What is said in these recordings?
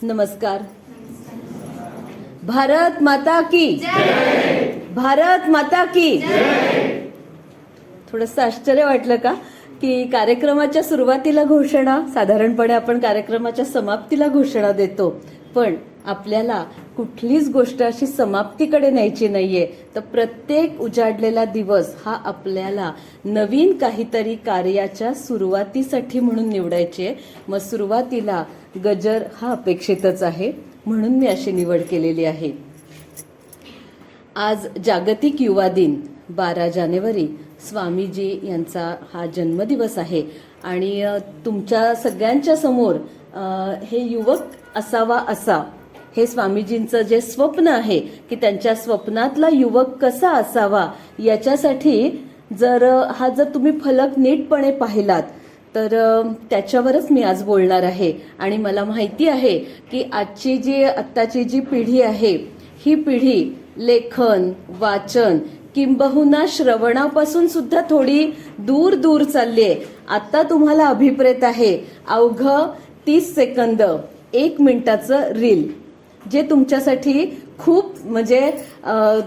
नमस्कार. भारत माता की जय. भारत माता की जय. थोडंसं आश्चर्य वाटलं का की कार्यक्रमाच्या सुरुवातीला घोषणा, साधारणपणे आपण कार्यक्रमाच्या समाप्तीला घोषणा देतो, पण आपल्याला कुठलीच गोष्ट अशी समाप्तीकडे न्यायची नाहीये. तर प्रत्येक उजाडलेला दिवस हा आपल्याला नवीन काहीतरी कार्याच्या सुरुवातीसाठी म्हणून निवडायचे. मग सुरुवातीला गजर हा अपेक्षितच आहे, म्हणून मी अशी निवड केलेली आहे. आज जागतिक युवा दिन 12 जानेवारी स्वामीजी यांचा हा जन्मदिवस आहे आणि तुमच्या सगळ्यांच्या समोर हे युवक असावा असा, हे स्वामीजींचं जे स्वप्न आहे की त्यांच्या स्वप्नातला युवक कसा असावा, याच्यासाठी जर तुम्ही फलक नीटपणे पाहिलात तर त्याच्यावरच मी आज बोलणार आहे. आणि मला माहिती आहे की आत्ताची जी पिढी आहे, ही पिढी लेखन, वाचन किंबहुना श्रवणापासून सुद्धा थोडी दूर दूर चालली आहे. आता तुम्हाला अभिप्रेत आहे अवघं 30 सेकंद 1 मिनिटाचं रील, जे तुमच्यासाठी खूप म्हणजे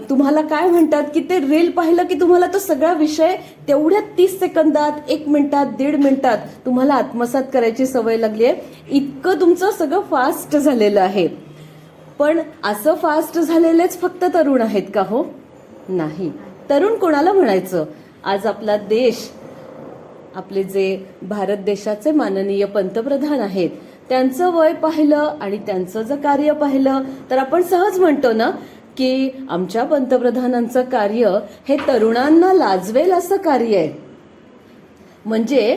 तुम्हाला काय म्हणतात की ते रील पाहिलं की तुम्हाला तो सगळा विषय तेवढ्या 30 सेकंदात, 1 मिनिटात, 1.5 मिनिटात तुम्हाला आत्मसात करायची सवय लागली आहे. इतकं तुमचं सगळं फास्ट झालेलं आहे. पण असं फास्ट झालेलेच फक्त तरुण आहेत का हो? नाही. तरुण कोणाला म्हणायचं? आज आपला देश, आपले जे भारत देशाचे माननीय पंतप्रधान आहेत, त्यांचं वय पाहिलं आणि त्यांचं जर कार्य पाहिलं तर आपण सहज म्हणतो ना की आमच्या पंतप्रधानांचं कार्य हे तरुणांना लाजवेल असं कार्य आहे. म्हणजे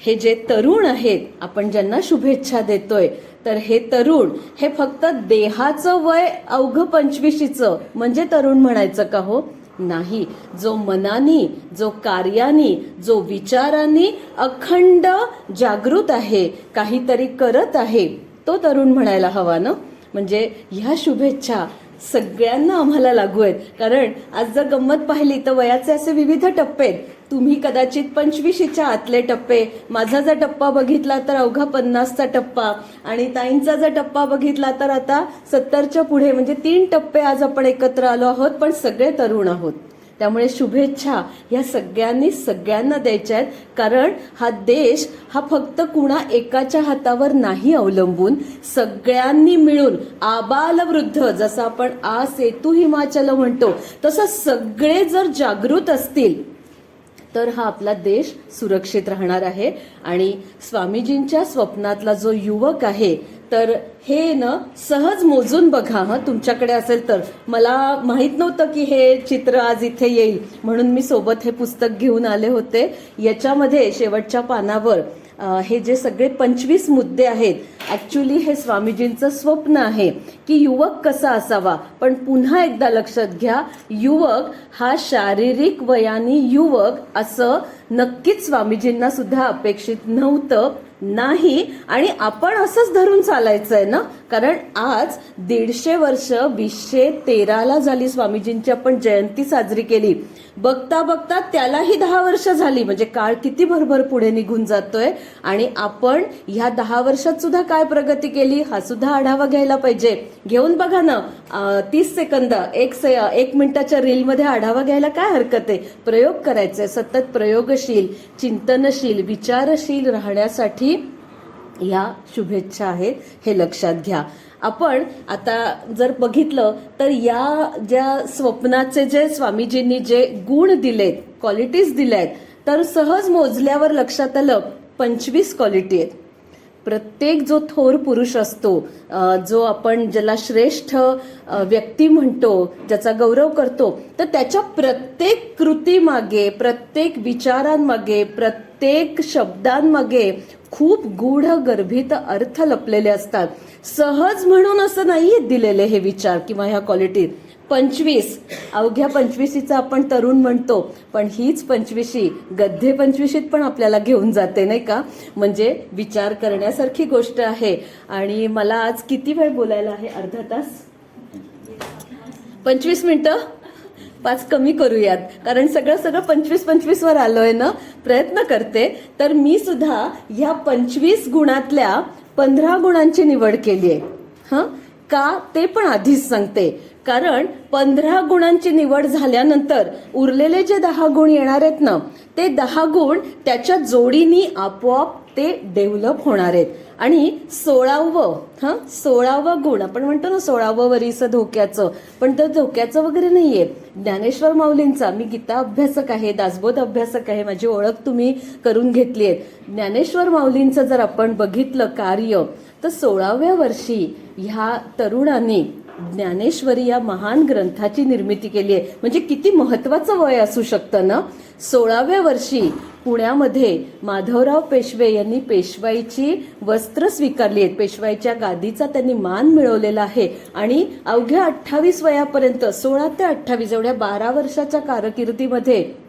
हे जे तरुण आहेत, आपण ज्यांना शुभेच्छा देतोय, तर हे तरुण हे फक्त देहाचं वय अवघं 25चं म्हणजे तरुण म्हणायचं का हो? नाही. जो मनानी, जो कार्यानी, जो विचारांनी अखंड जागृत आहे, काहीतरी करत आहे, तो तरुण म्हणायला हवा ना. म्हणजे ह्या शुभेच्छा सगळ्यांना आम्हाला लागू आहेत. कारण आज जर गंमत पाहिली तर वयाचे असे विविध टप्पे आहेत. तुम्ही कदाचित 25च्या आतले टप्पे, माझा जर टप्पा बघितला तर अवघा 50चा टप्पा, आणि ताईंचा जर टप्पा बघितला तर आता 70च्या पुढे, म्हणजे 3 टप्पे आज आपण एकत्र आलो आहोत, पण सगळे तरुण आहोत. त्यामुळे शुभेच्छा या सगळ्यांना द्यायच्या आहेत. कारण हा देश हा फक्त कुणा एकाच्या हातावर नाही अवलंबून, सगळ्यांनी मिळून आबाल वृद्ध, जसं आपण आ सेतू हिमाचल म्हणतो, तसं सगळे जर जागृत असतील तर हा आपला देश सुरक्षित राहणार आहे. आणि स्वामीजींच्या स्वप्नातला जो युवक आहे, तर हे सहज मोजून बघा. तुमच्याकडे असेल तर. मला माहित नव्हतं की हे चित्र आज इथे येईल, म्हणून मी सोबत हे पुस्तक घेऊन आले होते. याच्यामध्ये शेवटच्या पानावर हे जे सगळे 25 मुद्दे आहेत, ऍक्च्युली हे स्वामीजींचं स्वप्न आहे की युवक कसा असावा. पण पुन्हा एकदा लक्षात घ्या, युवक हा शारीरिक वयाने युवक असं नक्कीच स्वामीजींना सुद्धा अपेक्षित नव्हतं. नाही. आणि आपण असंच धरून चालायचंय ना, कारण आज 150 वर्ष 2013ला झाली स्वामीजींची आपण जयंती साजरी केली. बघता बघता त्यालाही 10 वर्ष झाली. म्हणजे काळ किती भरभर पुढे निघून जातोय. आणि आपण ह्या 10 वर्षात सुद्धा काय प्रगती केली हा सुद्धा आढावा घ्यायला पाहिजे. घेऊन बघा ना, 30 सेकंद 1 मिनिटाच्या रीलमध्ये आढावा घ्यायला काय हरकत आहे? प्रयोग करायचे, सतत प्रयोगशील, चिंतनशील, विचारशील राहण्यासाठी या शुभेच्छा आहेत, हे लक्षात घ्या. आपण आता जर बघितलं तर या ज्या स्वप्नाचे जे स्वामीजींनी जे गुण दिलेत, क्वालिटीज दिल्यात, तर सहज मोजल्यावर लक्षात आलं 25 क्वालिटी आहेत. प्रत्येक जो थोर पुरुष असतो, जो आपण ज्याला श्रेष्ठ व्यक्ती म्हणतो, ज्याचा गौरव करतो, तर त्याच्या प्रत्येक कृतीमागे, प्रत्येक विचारांमागे, प्रत्येक शब्दांमागे खूप गूढ गर्भित अर्थ लपलेले असतात. सहज म्हणून असं नाहीये दिलेले हे विचार किंवा ह्या क्वालिटी. 25 अवघ्या 25चा आपण तरुण म्हणतो, पण हीच 25 गद्धे 25 पण आपल्याला घेऊन जाते, नाही का? म्हणजे विचार करण्यासारखी गोष्ट आहे. आणि मला आज किती वेळ बोलायला आहे? अर्धा तास, 25 मिनिटं, 5 कमी करूयात, कारण सगळं 25 वर आलोय ना. प्रयत्न करते. तर मी सुद्धा ह्या 25 गुणातल्या 15 गुणांची निवड केली आहे. का ते पण आधीच सांगते. कारण 15 गुणांची निवड झाल्यानंतर उरलेले जे 10 गुण येणार आहेत ना, ते 10 गुण त्याच्या जोडीने आपोआप ते डेव्हलप होणार आहेत. आणि 16वं गुण आपण म्हणतो ना, 16वं वरीस धोक्याचं, पण तर धोक्याचं वगैरे नाहीये. ज्ञानेश्वर माऊलींचा, मी गीता अभ्यासक आहे, दासबोध अभ्यासक आहे, माझी ओळख तुम्ही करून घेतली आहे. ज्ञानेश्वर माऊलींचं जर आपण बघितलं कार्य, तर 16व्या वर्षी ह्या तरुणाने ज्ञानेश्वरी या महान ग्रंथाची निर्मिती केली आहे. म्हणजे किती महत्वाचं वय असू शकतं ना. 16व्या वर्षी पुण्यामध्ये माधवराव पेशवे यांनी पेशवाईची वस्त्र स्वीकारली आहेत. पेशवाईच्या गादीचा त्यांनी मान मिळवलेला आहे. आणि अवघ्या 28 वयापर्यंत, 16 ते 28 एवढ्या 12 वर्षाच्या कारकिर्दीमध्ये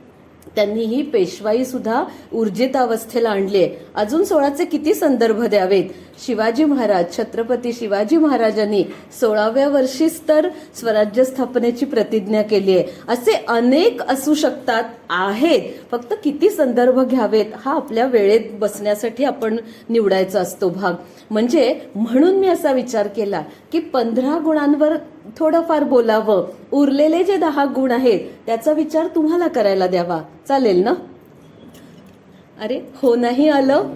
त्यांनी ही पेशवाई सुद्धा ऊर्जित अवस्थेला आणली आहे. अजून 16चे किती संदर्भ द्यावेत. शिवाजी महाराज, छत्रपती शिवाजी महाराजांनी 16व्या वर्षीच तर स्वराज्य स्थापनेची प्रतिज्ञा केली आहे. असे अनेक असू शकतात, आहेत. फक्त किती संदर्भ घ्यावेत हा आपल्या वेळेत बसण्यासाठी आपण निवडायचा असतो भाग. म्हणजे म्हणून मी असा विचार केला की 15 गुणांवर थोडंफार बोलावं, उरलेले जे 10 गुण आहेत त्याचा विचार तुम्हाला करायला द्यावा. चालेल ना? अरे हो, नाही आलं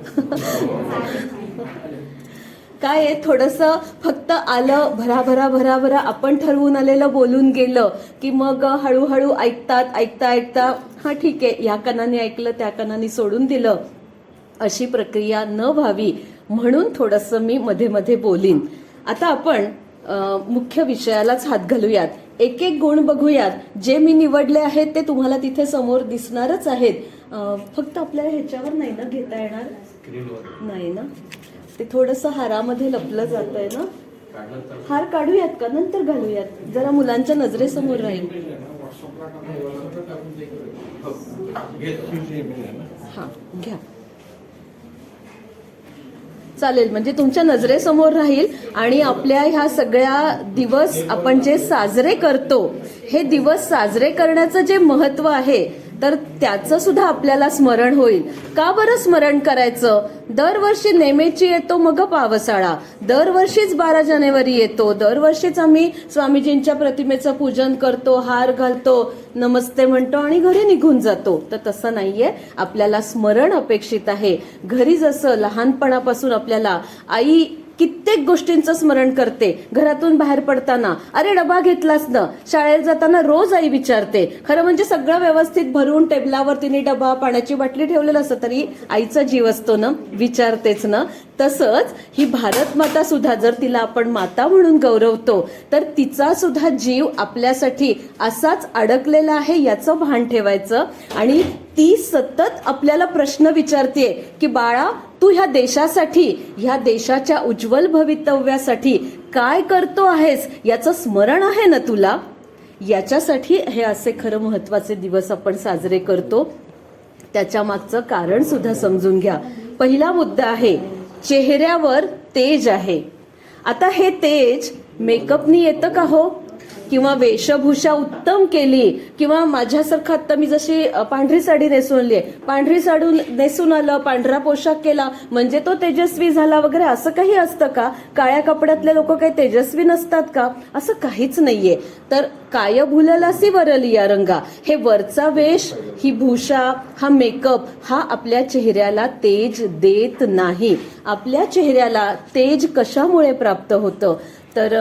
काय आहे, थोडंसं फक्त आलं भराभरा आपण ठरवून आलेलं बोलून गेलं की मग हळूहळू ऐकता हा ठीक आहे, या कानाने ऐकलं त्या कानाने सोडून दिलं, अशी प्रक्रिया न व्हावी म्हणून थोडंसं मी मध्ये मध्ये बोलीन. आता आपण मुख्य विषयालाच हात घालूयात. एक एक गुण बघूयात. जे मी निवडले आहेत ते तुम्हाला तिथे समोर दिसणारच आहेत. फक्त आपल्याला ह्याच्यावर नाही ना घेता येणार, नाही ना, ते थोडंसं हारामध्ये लपलं जातंय ना. हार काढूयात का, नंतर घालूयात, जरा मुलांच्या नजरेसमोर राहील. हा घ्या, चालेल. म्हणजे तुमच्या नजरेसमोर राहील. आणि आपल्या ह्या सगळ्या दिवस आपण जे साजरे करतो, हे दिवस साजरे करण्याचं जे महत्व आहे तर त्याचं सुद्धा आपल्याला स्मरण होईल. का बरं स्मरण करायचं? दरवर्षी नेमेची येतो मग पावसाळा, दरवर्षीच 12 जानेवारी येतो, दरवर्षीच आम्ही स्वामीजींच्या प्रतिमेचं पूजन करतो, हार घालतो, नमस्ते म्हणतो आणि घरी निघून जातो. तर तसं नाहीये, आपल्याला स्मरण अपेक्षित आहे. घरी जसं लहानपणापासून आपल्याला आई कित्येक गोष्टींचं स्मरण करते. घरातून बाहेर पडताना, अरे डबा घेतलास ना, शाळेत जाताना रोज आई विचारते. खरं म्हणजे सगळं व्यवस्थित भरून टेबलावर तिने डबा, पाण्याची बाटली ठेवलेलं असतं तरी आईचा जीव असतो ना, विचारतेच ना. तसंच ही भारत माता सुद्धा, जर तिला आपण माता म्हणून गौरवतो तर तिचा सुद्धा जीव आपल्यासाठी असाच अडकलेला आहे याचं भान ठेवायचं. आणि ती सतत आपल्याला प्रश्न विचारतेय की बाळा, तू ह्या देशासाठी, ह्या देशाच्या उज्ज्वल भवितव्यासाठी काय करतो आहेस, याचं स्मरण आहे ना तुला? याच्यासाठी हे असे खरं महत्वाचे दिवस आपण साजरे करतो. त्याच्या मागचं कारण सुद्धा समजून घ्या. पहिला मुद्दा आहे, चेहऱ्यावर तेज आहे. आता हे तेज मेकअपनी येतं का हो? किंवा वेशभूषा उत्तम केली, किंवा माझ्यासारखं आता मी जशी पांढरी साडी नेसून आली आहे, पांढरी साडी नेसून आलं, पांढरा पोशाख केला म्हणजे तो तेजस्वी झाला वगैरे, असं काही असतं का? काळ्या कपड्यातले लोक काही तेजस्वी नसतात का? असं काहीच नाहीये. तर काय भुललासी वरली या रंगा, हे वरचा वेश, ही भूषा, हा मेकअप हा आपल्या चेहऱ्याला तेज देत नाही. आपल्या चेहऱ्याला तेज कशामुळे प्राप्त होतं? तर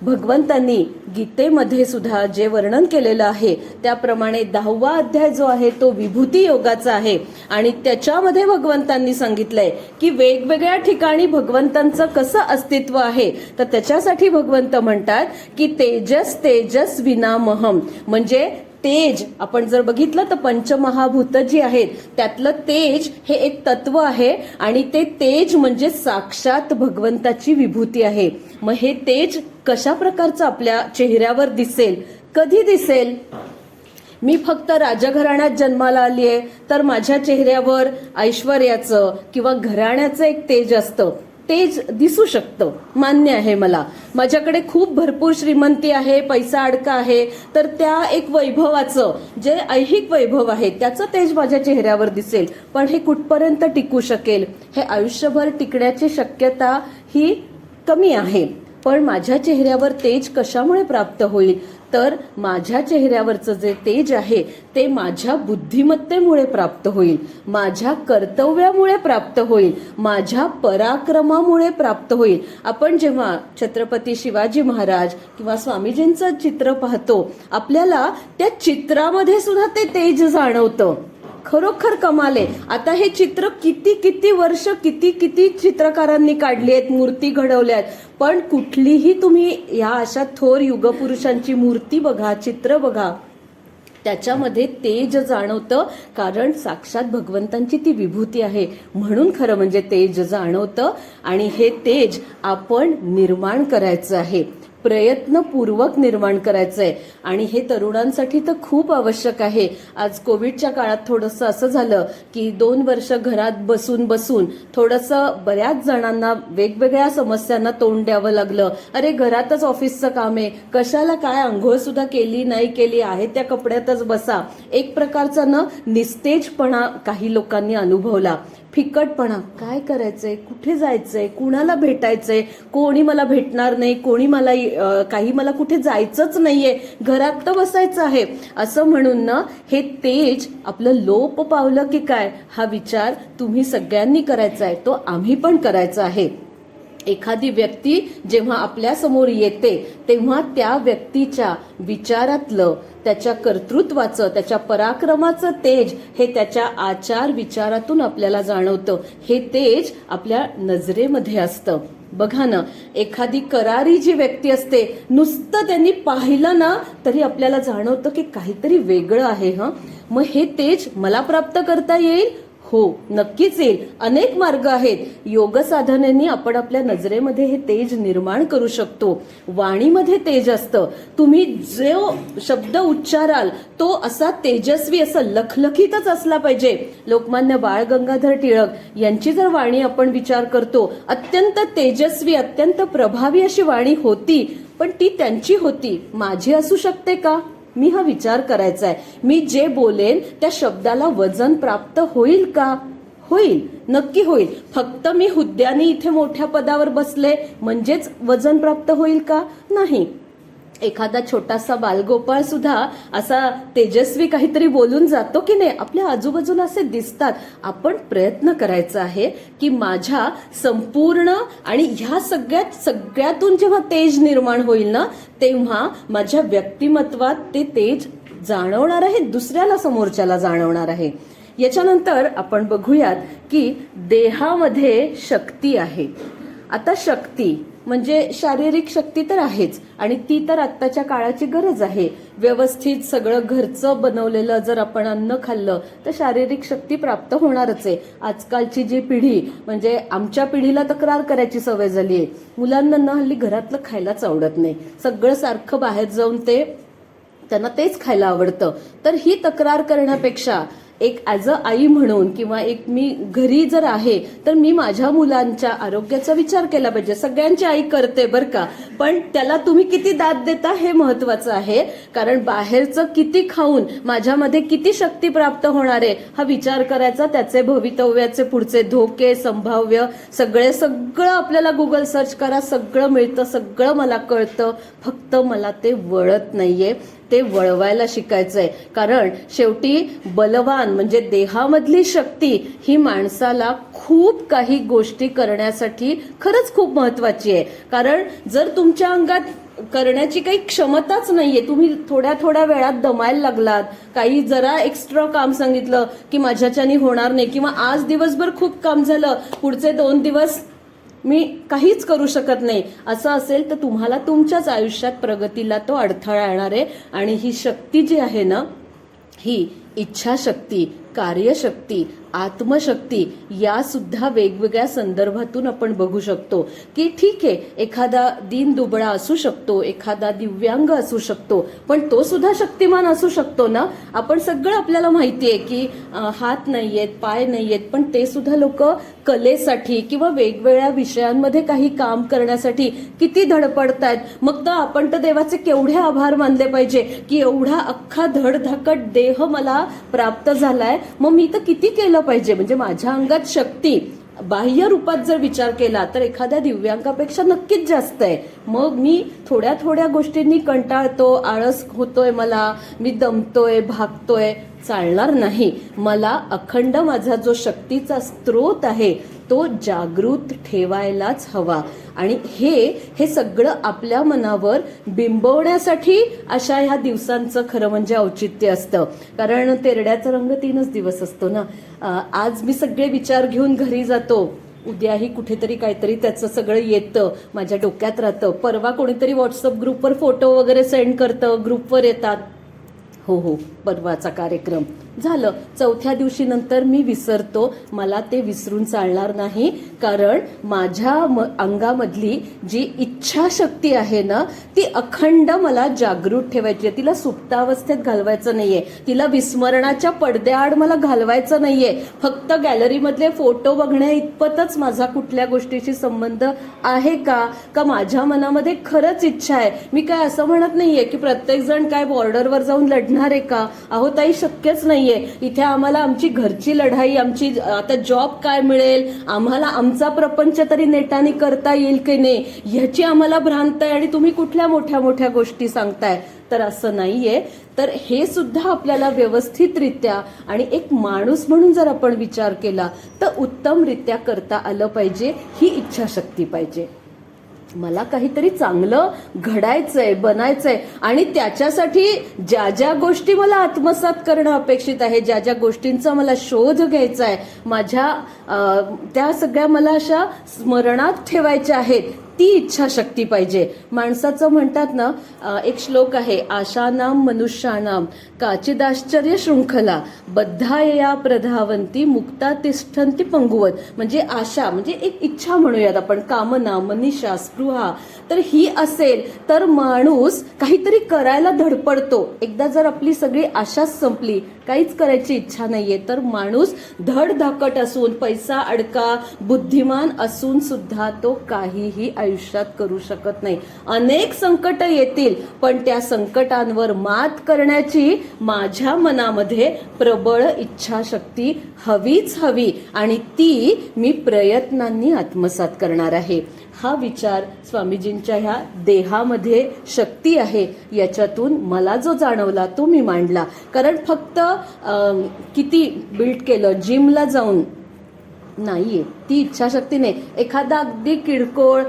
भगवंतांनी गीतेमध्ये सुद्धा जे वर्णन केलेलं आहे त्याप्रमाणे 10वा अध्याय जो आहे तो विभूती योगाचा आहे. आणि त्याच्यामध्ये भगवंतांनी सांगितलंय की वेगवेगळ्या ठिकाणी भगवंतांचं कसं अस्तित्व आहे. तर त्याच्यासाठी भगवंत म्हणतात की तेजस तेजस विनामहम, म्हणजे तेज आपण जर बघितलं तर पंचमहाभूत जी आहेत त्यातलं तेज हे एक तत्व आहे. आणि ते तेज म्हणजे साक्षात भगवंताची विभूती आहे. मग हे तेज कशा प्रकारचं आपल्या चेहऱ्यावर दिसेल, कधी दिसेल? मी फक्त राजघराण्यात जन्माला आली आहे तर माझ्या चेहऱ्यावर ऐश्वर्याचं किंवा घराण्याचं एक तेज असतं, तेज दिसू शकतं, मान्य आहे मला. माझ्याकडे खूप भरपूर श्रीमंती आहे, पैसा अडका आहे, तर त्या एक वैभवाचं जे ऐहिक वैभव आहे त्याचं तेज माझ्या चेहऱ्यावर दिसेल. पण हे कुठपर्यंत टिकू शकेल? हे आयुष्यभर टिकण्याची शक्यता ही कमी आहे. पण माझ्या चेहऱ्यावर तेज कशामुळे प्राप्त होईल, तर माझ्या चेहऱ्यावरचं जे तेज आहे ते माझ्या बुद्धिमत्तेमुळे प्राप्त होईल, माझ्या कर्तव्यामुळे प्राप्त होईल, माझ्या पराक्रमामुळे प्राप्त होईल. आपण जेव्हा छत्रपती शिवाजी महाराज किंवा स्वामीजींचं चित्र पाहतो, आपल्याला त्या चित्रामध्ये सुद्धा ते तेज जाणवतं. खरोखर कमाल आहे. आता हे चित्र किती किती वर्ष किती किती चित्रकारांनी काढली आहेत, मूर्ती घडवल्या आहेत, पण कुठलीही तुम्ही या अशा थोर युगपुरुषांची मूर्ती बघा, चित्र बघा, त्याच्यामध्ये तेज जाणवतं. कारण साक्षात भगवंतांची ती विभूती आहे म्हणून खरं म्हणजे तेज जाणवतं. आणि हे तेज आपण निर्माण करायचं आहे, प्रयत्नपूर्वक निर्माण करायचंय. आणि हे तरुणांसाठी तर खूप आवश्यक आहे. आज कोविडच्या काळात थोडंसं असं झालं की 2 वर्ष घरात बसून बसून थोडंसं बऱ्याच जणांना वेगवेगळ्या समस्यांना तोंड द्यावं लागलं. अरे घरातच ऑफिसचं काम आहे, कशाला काय आंघोळ सुद्धा केली नाही केली आहे त्या कपड्यातच बसा. एक प्रकारचा निस्तेजपणा काही लोकांनी अनुभवला, फिकटपणा. काय करायचंय, कुठे जायचंय, कुणाला भेटायचंय, कोणी मला भेटणार नाही, कोणी मला काही मला कुठे जायचंच नाहीये, घरात तर बसायचं आहे, असं म्हणून हे तेज आपलं लोप पावलं की काय, हा विचार तुम्ही सगळ्यांनी करायचा आहे, तो आम्ही पण करायचा आहे. एखादी व्यक्ती जेव्हा आपल्या समोर येते तेव्हा त्या व्यक्तीच्या विचारातलं, त्याच्या कर्तृत्वाचं, त्याच्या पराक्रमाचं तेज हे त्याच्या आचार विचारातून आपल्याला जाणवतं. हे तेज आपल्या नजरेमध्ये असतं. बघा ना, एखादी करारी जी व्यक्ती असते, नुसतं त्यांनी पाहिलं ना तरी आपल्याला जाणवतं की काहीतरी वेगळं आहे. मग हे तेज मला प्राप्त करता येईल? हो, नक्कीच येईल. अनेक मार्ग आहेत. योग साधनेने आपण आपल्या नजरेमध्ये हे तेज निर्माण करू शकतो. वाणीमध्ये तेज असतं. तुम्ही जो शब्द उच्चाराल तो असा तेजस्वी, असा लखलखीतच असला पाहिजे. लोकमान्य बाळ गंगाधर टिळक यांची जर वाणी आपण विचार करतो, अत्यंत तेजस्वी, अत्यंत प्रभावी अशी वाणी होती, पण ती त्यांची होती. माझी असू शकते का? मी हा विचार करायचा आहे. मी जे बोलेन त्या शब्दाला वजन प्राप्त होईल का? होईल, नक्की होईल. फक्त मी हुद्द्याने इथे मोठ्या पदावर बसले म्हणजेच वजन प्राप्त होईल का? नाही. एखादा छोटासा बालगोपाळ सुद्धा असा तेजस्वी काहीतरी बोलून जातो की नाही, आपल्या आजूबाजूला असे दिसतात. आपण प्रयत्न करायचा आहे की माझ्या संपूर्ण आणि ह्या सगळ्यातून जेव्हा तेज निर्माण होईल ना, तेव्हा माझ्या व्यक्तिमत्वात ते तेज जाणवणार आहे, दुसऱ्याला समोरच्याला जाणवणार आहे. याच्यानंतर आपण बघूयात की देहामध्ये शक्ती आहे. आता शक्ती म्हणजे शारीरिक शक्ती तर आहेच, आणि ती तर आत्ताच्या काळाची गरज आहे. व्यवस्थित सगळं घरचं बनवलेलं जर आपण अन्न खाल्लं तर शारीरिक शक्ती प्राप्त होणारच आहे. आजकालची जी पिढी, म्हणजे आमच्या पिढीला तक्रार करायची सवय झाली आहे. मुलांना हल्ली घरातलं खायलाच आवडत नाही, सगळं सारखं बाहेर जाऊन त्यांना तेच खायला आवडतं. तर ही तक्रार करण्यापेक्षा एक ॲज अ आई म्हणून किंवा एक मी घरी जर आहे तर मी माझ्या मुलांच्या आरोग्याचा विचार केला पाहिजे. सगळ्यांची आई करते बरं का, पण त्याला तुम्ही किती दाद देता हे महत्वाचं आहे. कारण बाहेरचं किती खाऊन माझ्यामध्ये किती शक्ती प्राप्त होणार आहे हा विचार करायचा. त्याचे भवितव्याचे पुढचे धोके, संभाव्य सगळं आपल्याला गुगल सर्च करा, सगळं मिळतं, सगळं मला कळतं. फक्त मला ते वळत नाहीये, ते वळवायला शिकायचंय. कारण शेवटी बलवान म्हणजे देहामधली शक्ती ही माणसाला खूप काही गोष्टी करण्यासाठी खरंच खूप महत्वाची आहे. कारण जर तुमच्या अंगात करण्याची काही क्षमताच नाहीये, तुम्ही थोड्या थोड्या वेळात दमायला लागलात, काही जरा एक्स्ट्रा काम सांगितलं की माझ्याच्यानी होणार नाही, किंवा आज दिवसभर खूप काम झालं, पुढचे 2 दिवस मी काहीच करू शकत नाही, असं असेल तर तुम्हाला तुमच्याच आयुष्यात प्रगतीला तो अडथळा येणार आहे. आणि ही शक्ती जी आहे ना, ही इच्छाशक्ती, कार्यशक्ती, आत्मशक्ती या सुद्धा वेगवेगळ्या संदर्भातून आपण बघू शकतो की ठीक आहे, एखादा दीन दुबळा असू शकतो, एखादा दिव्यांग असू शकतो, पण तो सुद्धा शक्तिमान असू शकतो ना. आपण सगळं आपल्याला माहिती आहे की हात नाहीयेत, पाय नाहीयेत, पण ते सुद्धा लोक कलेसाठी किंवा वेगवेगळ्या विषयांमध्ये काही काम करण्यासाठी किती धडपडतायत. मग तर आपण तर देवाचे केवढे आभार मानले पाहिजे की एवढा अख्खा धडधाकट देह मला प्राप्त झालाय, मग मी तर किती केलं पाहिजे. म्हणजे माझ्या अंगात शक्ती, बाह्य रूपात जर विचार केला तर एखाद्या दिव्यांगापेक्षा नक्कीच जास्त आहे. मग मी थोड्या थोड्या गोष्टींनी कंटाळतो, आळस होतोय, मला मी दमतोय, भागतोय, चालणार नाही. मला अखंड माझा जो शक्तीचा स्रोत आहे तो जागृत ठेवायलाच हवा. आणि हे सगळं आपल्या मनावर बिंबवण्यासाठी अशा ह्या दिवसांचं खरं म्हणजे औचित्य असतं. कारण तेरड्याचा रंग 3च दिवस असतो ना. आज मी सगळे विचार घेऊन घरी जातो, उद्याही कुठेतरी काहीतरी त्याचं सगळं येतं, माझ्या डोक्यात राहतं. परवा कोणीतरी व्हॉट्सअप ग्रुपवर फोटो वगैरे सेंड करतं, ग्रुपवर येतात, हो परवाचा कार्यक्रम झालं. 4थ्या दिवशी नंतर मी विसरतो. मला ते विसरून चालणार नाही. कारण माझ्या अंगामधली जी इच्छाशक्ती आहे ना ती अखंड मला जागृत ठेवायची आहे. तिला सुप्तावस्थेत घालवायचं नाहीये, तिला विस्मरणाच्या पडद्याआड मला घालवायचं नाहीये. फक्त गॅलरीमधले फोटो बघण्या इतपतच माझा कुठल्या गोष्टीशी संबंध आहे का माझ्या मनामध्ये खरंच इच्छा आहे. मी काय असं म्हणत नाहीये की प्रत्येक जण काय बॉर्डरवर जाऊन लढणार आहे का. अहो ताई, शक्यच नाहीये. इथे आम्हाला आमची घरची लढाई, आमची आता जॉब काय मिळेल, आम्हाला आमचा प्रपंच तरी नेटाने करता येईल की नाही ह्याची आम्हाला भ्रांत आहे. आणि तुम्ही कुठल्या मोठ्या मोठ्या गोष्टी सांगताय. तर असं नाहीये. तर हे सुद्धा आपल्याला व्यवस्थितरित्या आणि एक माणूस म्हणून जर आपण विचार केला तर उत्तमरित्या करता आलं पाहिजे. ही इच्छाशक्ती पाहिजे. मला काहीतरी चांगलं घडायचंय, बनायचंय आणि त्याच्यासाठी ज्या ज्या गोष्टी मला आत्मसात करणं अपेक्षित आहे, ज्या ज्या गोष्टींचा मला शोध घ्यायचा आहे, माझ्या त्या सगळ्या मला अशा स्मरणात ठेवायच्या आहेत, ती इच्छाशक्ती पाहिजे. माणसाचं म्हणतात ना, एक श्लोक आहे, आशानाम मनुष्यानाम काचिदाश्चर्य शृंखला बद्धायया प्रधावंती मुक्ता तिष्ठन्ति पंगुवत. म्हणजे आशा म्हणजे एक इच्छा म्हणूयात आपण, कामना, मनीषा, स्पृहा. तर ही असेल तर माणूस काहीतरी करायला धडपडतो. एकदा जर आपली सगळी आशाच संपली, काहीच करायची इच्छा नाहीये, तर माणूस धडधाकट असून, पैसा अडका, बुद्धिमान असून सुद्धा तो काहीही आयुष्यात करू शकत नाही. अनेक संकट येतील, पण त्या संकटांवर मात करण्याची माझ्या मनामध्ये प्रबळ इच्छाशक्ती हवीच हवी आणि ती मी प्रयत्नांनी आत्मसात करणार आहे. हा विचार स्वामीजींच्या ह्या देहामध्ये शक्ती आहे याच्यातून मला जो जाणवला तो मी मांडला. कारण फक्त किती बिल्ड केलं, जिमला जाऊन नाहीये, ती इच्छाशक्ती नाही. एखादा अगदी किरकोळ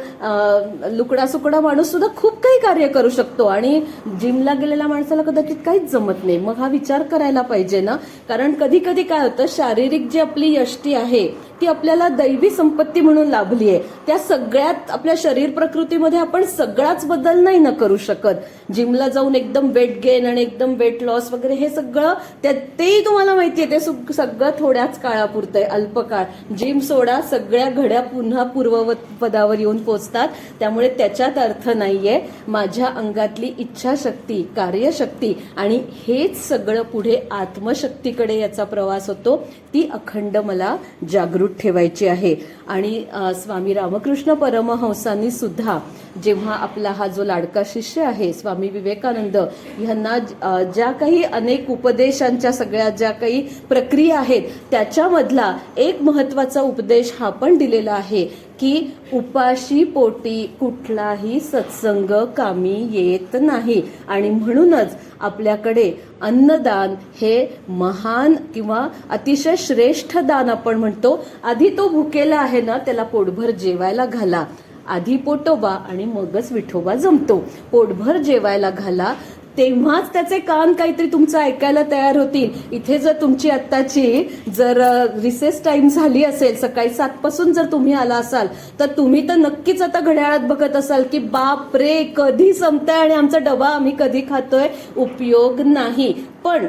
लुकडा सुकडा माणूस सुद्धा खूप काही कार्य करू शकतो आणि जिमला गेलेल्या माणसाला कदाचित काहीच जमत नाही. मग हा विचार करायला पाहिजे ना. कारण कधी कधी काय होतं, शारीरिक जी आपली यष्टी आहे ती आपल्याला दैवी संपत्ती म्हणून लाभली आहे. त्या सगळ्यात आपल्या शरीर प्रकृतीमध्ये आपण सगळाच बदल नाही न करू शकत. जिमला जाऊन एकदम वेट गेन आणि एकदम वेट लॉस वगैरे हे सगळं तेही तुम्हाला माहितीये, ते सगळं थोड्याच काळापुरतं आहे, अल्पकाळ. जिम सोडा, सगळ्या घड्या पुन्हा पूर्ववत पदावर येऊन पोचतात. त्यामुळे त्याच्यात अर्थ नाहीये. माझ्या अंगातली इच्छाशक्ती, कार्यशक्ती आणि हेच सगळं पुढे आत्मशक्तीकडे याचा प्रवास होतो. ती अखंड मला जागृत ठेवायची आहे. आणि स्वामी रामकृष्ण परमहंसांनी सुद्धा जेव्हा आपला हा जो लाडका शिष्य आहे स्वामी विवेकानंद ह्यांना ज्या काही अनेक उपदेशांच्या सगळ्या ज्या काही प्रक्रिया आहेत त्याच्यामधला एक महत्वाचा उपदेश हा पण दिलेला आहे की उपाशी पोटी कुठलाही सत्संग कामी येत नाही. आणि म्हणूनच आपल्याकडे अन्नदान हे महान किंवा अतिशय श्रेष्ठ दान आपण म्हणतो. आधी तो भुकेला आहे ना त्याला पोटभर जेवायला घाला. आधी पोटोबा आणि मगच विठोबा जमतो. पोटभर जेवायला घाला, तेव्हाच त्याचे कान काहीतरी तुमचं ऐकायला तयार होतील. इथे जर तुमची आत्ताची जर रिसेस टाइम झाली असेल, सकाळी 7 पासून जर तुम्ही आला असाल तर तुम्ही तर नक्कीच आता घड्याळात बघत असाल की बाप रे कधी संपताय आणि आमचा डबा आम्ही कधी खातोय. उपयोग नाही. पण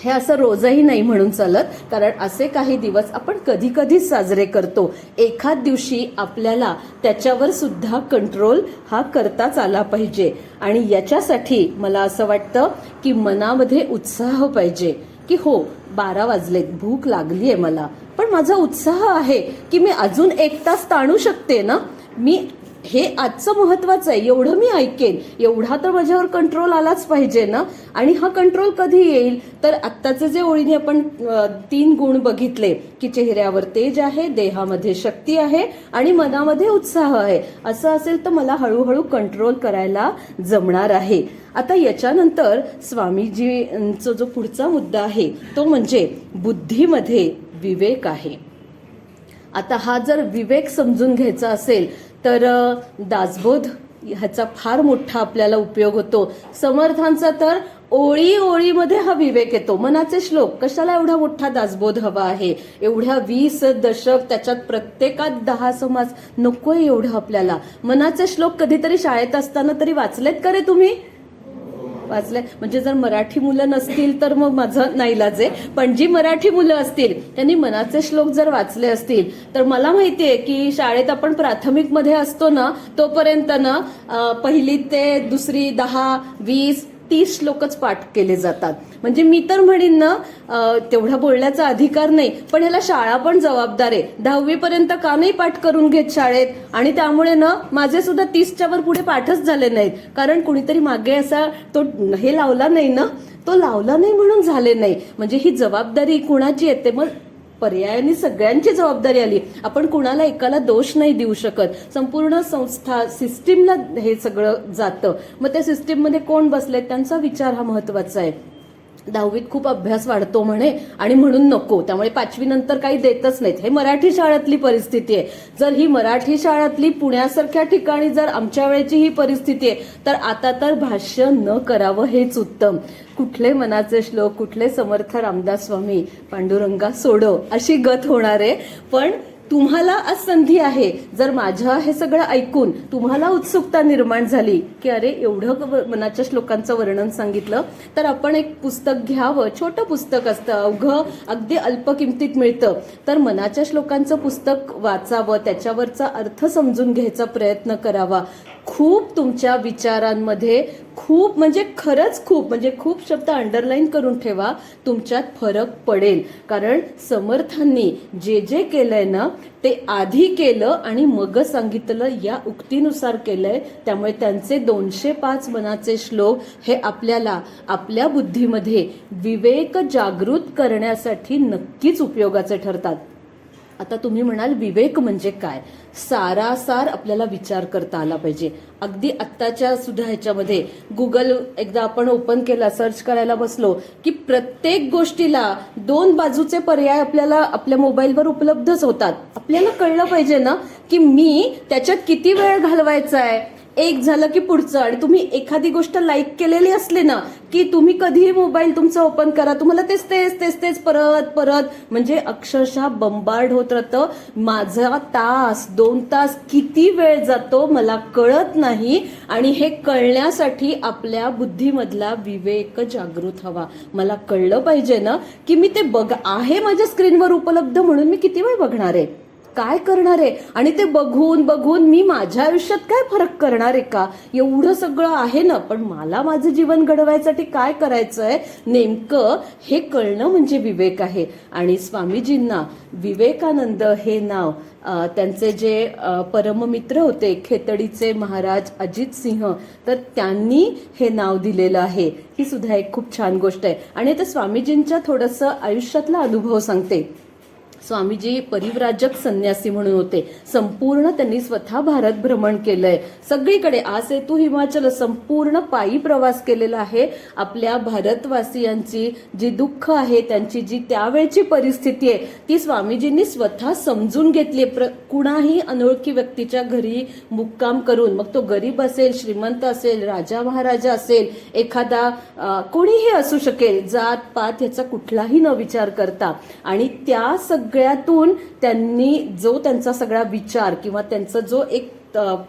हे असं रोजही नाही म्हणून चालत, कारण असे काही दिवस आपण कधी कधीच साजरे करतो. एखाद दिवशी आपल्याला त्याच्यावर सुद्धा कंट्रोल हा करताच आला पाहिजे. आणि याच्यासाठी मला असं वाटतं की मनामध्ये उत्साह पाहिजे की हो 12 वाजलेत, भूक लागलीये मला, पण माझा उत्साह आहे की मी अजून 1 तास ताणू शकते ना. मी हे आजचं महत्वाचं आहे, एवढं मी ऐकेन, एवढा तर माझ्यावर कंट्रोल आलाच पाहिजे ना. आणि हा कंट्रोल कधी येईल, तर आत्ताचे जे ओळीने आपण 3 गुण बघितले की चेहऱ्यावर तेज आहे, देहामध्ये शक्ती आहे आणि मनामध्ये उत्साह आहे, असं असेल तर मला हळूहळू कंट्रोल करायला जमणार आहे. आता याच्यानंतर स्वामीजींचा जो पुढचा मुद्दा आहे तो म्हणजे बुद्धीमध्ये विवेक आहे. आता हा जर विवेक समजून घ्यायचा असेल तर दासबोध ह्याचा फार मोठा आपल्याला उपयोग होतो. समर्थांचा तर ओळीमध्ये हा विवेक येतो. मनाचे श्लोक, कशाला एवढा मोठा दासबोध हवा आहे, एवढ्या 20 दशक, त्याच्यात प्रत्येकात 10 समास, नकोय एवढं आपल्याला. मनाचे श्लोक कधीतरी शाळेत असताना तरी वाचलेत का रे तुम्ही? वाचले म्हणजे जर मराठी मुलं नसतील तर मग माझं नाईलाज आहे, पण जी मराठी मुलं असतील त्यांनी मनाचे श्लोक जर वाचले असतील तर मला माहितीये की शाळेत आपण प्राथमिक मध्ये असतो ना तोपर्यंत ना 1ली ते 2री 10, 20, 30 श्लोकच पाठ केले जातात. म्हणजे मी तर म्हणेन ना तेवढा बोलण्याचा अधिकार नाही, पण ह्याला शाळा पण जबाबदार आहे. 10वी पर्यंत का नाही पाठ करून घेत शाळेत, आणि त्यामुळे ना माझे सुद्धा 30च्या वर पुढे पाठच झाले नाहीत, कारण कुणीतरी मागे असा तो हे लावला नाही ना, तो लावला नाही म्हणून झाले नाही. म्हणजे ही जबाबदारी कुणाची येते, मग पर्यायाने सगळ्यांची जबाबदारी आली. आपण कुणाला एकाला दोष नाही देऊ शकत, संपूर्ण संस्था सिस्टीमला हे सगळं जातं. मग त्या सिस्टीममध्ये कोण बसले त्यांचा विचार हा महत्वाचा आहे. 10वीत खूप अभ्यास वाढतो म्हणे आणि म्हणून नको, त्यामुळे 5वी नंतर काही देतच नाहीत. हे मराठी शाळेतली परिस्थिती आहे. जर ही मराठी शाळेतली पुण्यासारख्या ठिकाणी जर आमच्या वेळेची ही परिस्थिती आहे तर आता तर भाष्य न करावं हेच उत्तम. कुठले मनाचे श्लोक, कुठले समर्थ रामदास स्वामी, पांडुरंगा सोडव, अशी गत होणार आहे. पण तुम्हाला आज संधी आहे, जर माझं हे सगळं ऐकून तुम्हाला उत्सुकता निर्माण झाली की अरे एवढं मनाच्या श्लोकांचं वर्णन सांगितलं तर आपण एक पुस्तक घ्यावं. छोटं पुस्तक असतं, अवघं अगदी अल्प किमतीत मिळतं, तर मनाच्या श्लोकांचं पुस्तक वाचावं, त्याच्यावरचा अर्थ समजून घ्यायचा प्रयत्न करावा. खूप तुमच्या विचारांमध्ये खूप म्हणजे खरंच खूप म्हणजे खूप शब्द अंडरलाईन करून ठेवा, तुमच्यात फरक पडेल. कारण समर्थांनी जे जे केलंय ना ते आधी केलं आणि मग सांगितलं, या उक्तीनुसार केलंय. त्यामुळे त्यांचे 205 मनाचे श्लोक हे आपल्याला आपल्या बुद्धीमध्ये विवेक जागृत करण्यासाठी नक्कीच उपयोगाचे ठरतात. आता तुम्ही म्हणाल विवेक म्हणजे काय, सारासार आपल्याला विचार करता आला पाहिजे. अगदी आत्ताच्या सुद्धा ह्याच्यामध्ये गुगल एकदा आपण ओपन केला, सर्च करायला बसलो की प्रत्येक गोष्टीला 2 बाजूचे पर्याय आपल्याला आपल्या मोबाईलवर उपलब्धच होतात. आपल्याला कळलं पाहिजे ना की मी त्याच्यात किती वेळ घालवायचा आहे. एक झालं की पुढचं, आणि तुम्ही एखादी गोष्ट लाईक केलेली असली ना की तुम्ही कधीही मोबाईल तुमचा ओपन करा, तुम्हाला तेच परत परत म्हणजे अक्षरशः बंबार्ड होत राहतं. माझा 2 तास किती वेळ जातो मला कळत नाही. आणि हे कळण्यासाठी आपल्या बुद्धीमधला विवेक जागृत हवा. मला कळलं पाहिजे ना की मी ते आहे माझ्या स्क्रीनवर उपलब्ध म्हणून मी किती वेळ बघणार आहे, काय करणार आहे, आणि ते बघून मी माझ्या आयुष्यात काय फरक करणार आहे का. एवढं सगळं आहे ना, पण मला माझं जीवन घडवायसाठी काय करायचंय नेमकं हे कळणं म्हणजे विवेक आहे. आणि स्वामीजींना विवेकानंद हे नाव त्यांचे जे परममित्र होते खेतडीचे महाराज अजित सिंह, तर त्यांनी हे नाव दिलेलं आहे. ही सुद्धा एक खूप छान गोष्ट आहे. आणि आता स्वामीजींच्या थोडंसं आयुष्यातला अनुभव सांगते. स्वामीजी परिव्राजक संन्यासी म्हणून होते. संपूर्ण त्यांनी स्वतः भारत भ्रमण केलंय, सगळीकडे आसेतू हिमाचल संपूर्ण पायी प्रवास केलेला आहे. आपल्या भारतवासियांची जी दुःख आहे, त्यांची जी त्यावेळची परिस्थिती आहे ती स्वामीजींनी स्वतः समजून घेतली. कुणाही अनोळखी व्यक्तीच्या घरी मुक्काम करून, मग तो गरीब असेल, श्रीमंत असेल, राजा महाराजा असेल, एखादा कोणीही असू शकेल, जात पात ह्याचा कुठलाही न विचार करता, आणि त्या सगळ्यातून त्यांनी जो त्यांचा सगळा विचार किंवा त्यांचा जो एक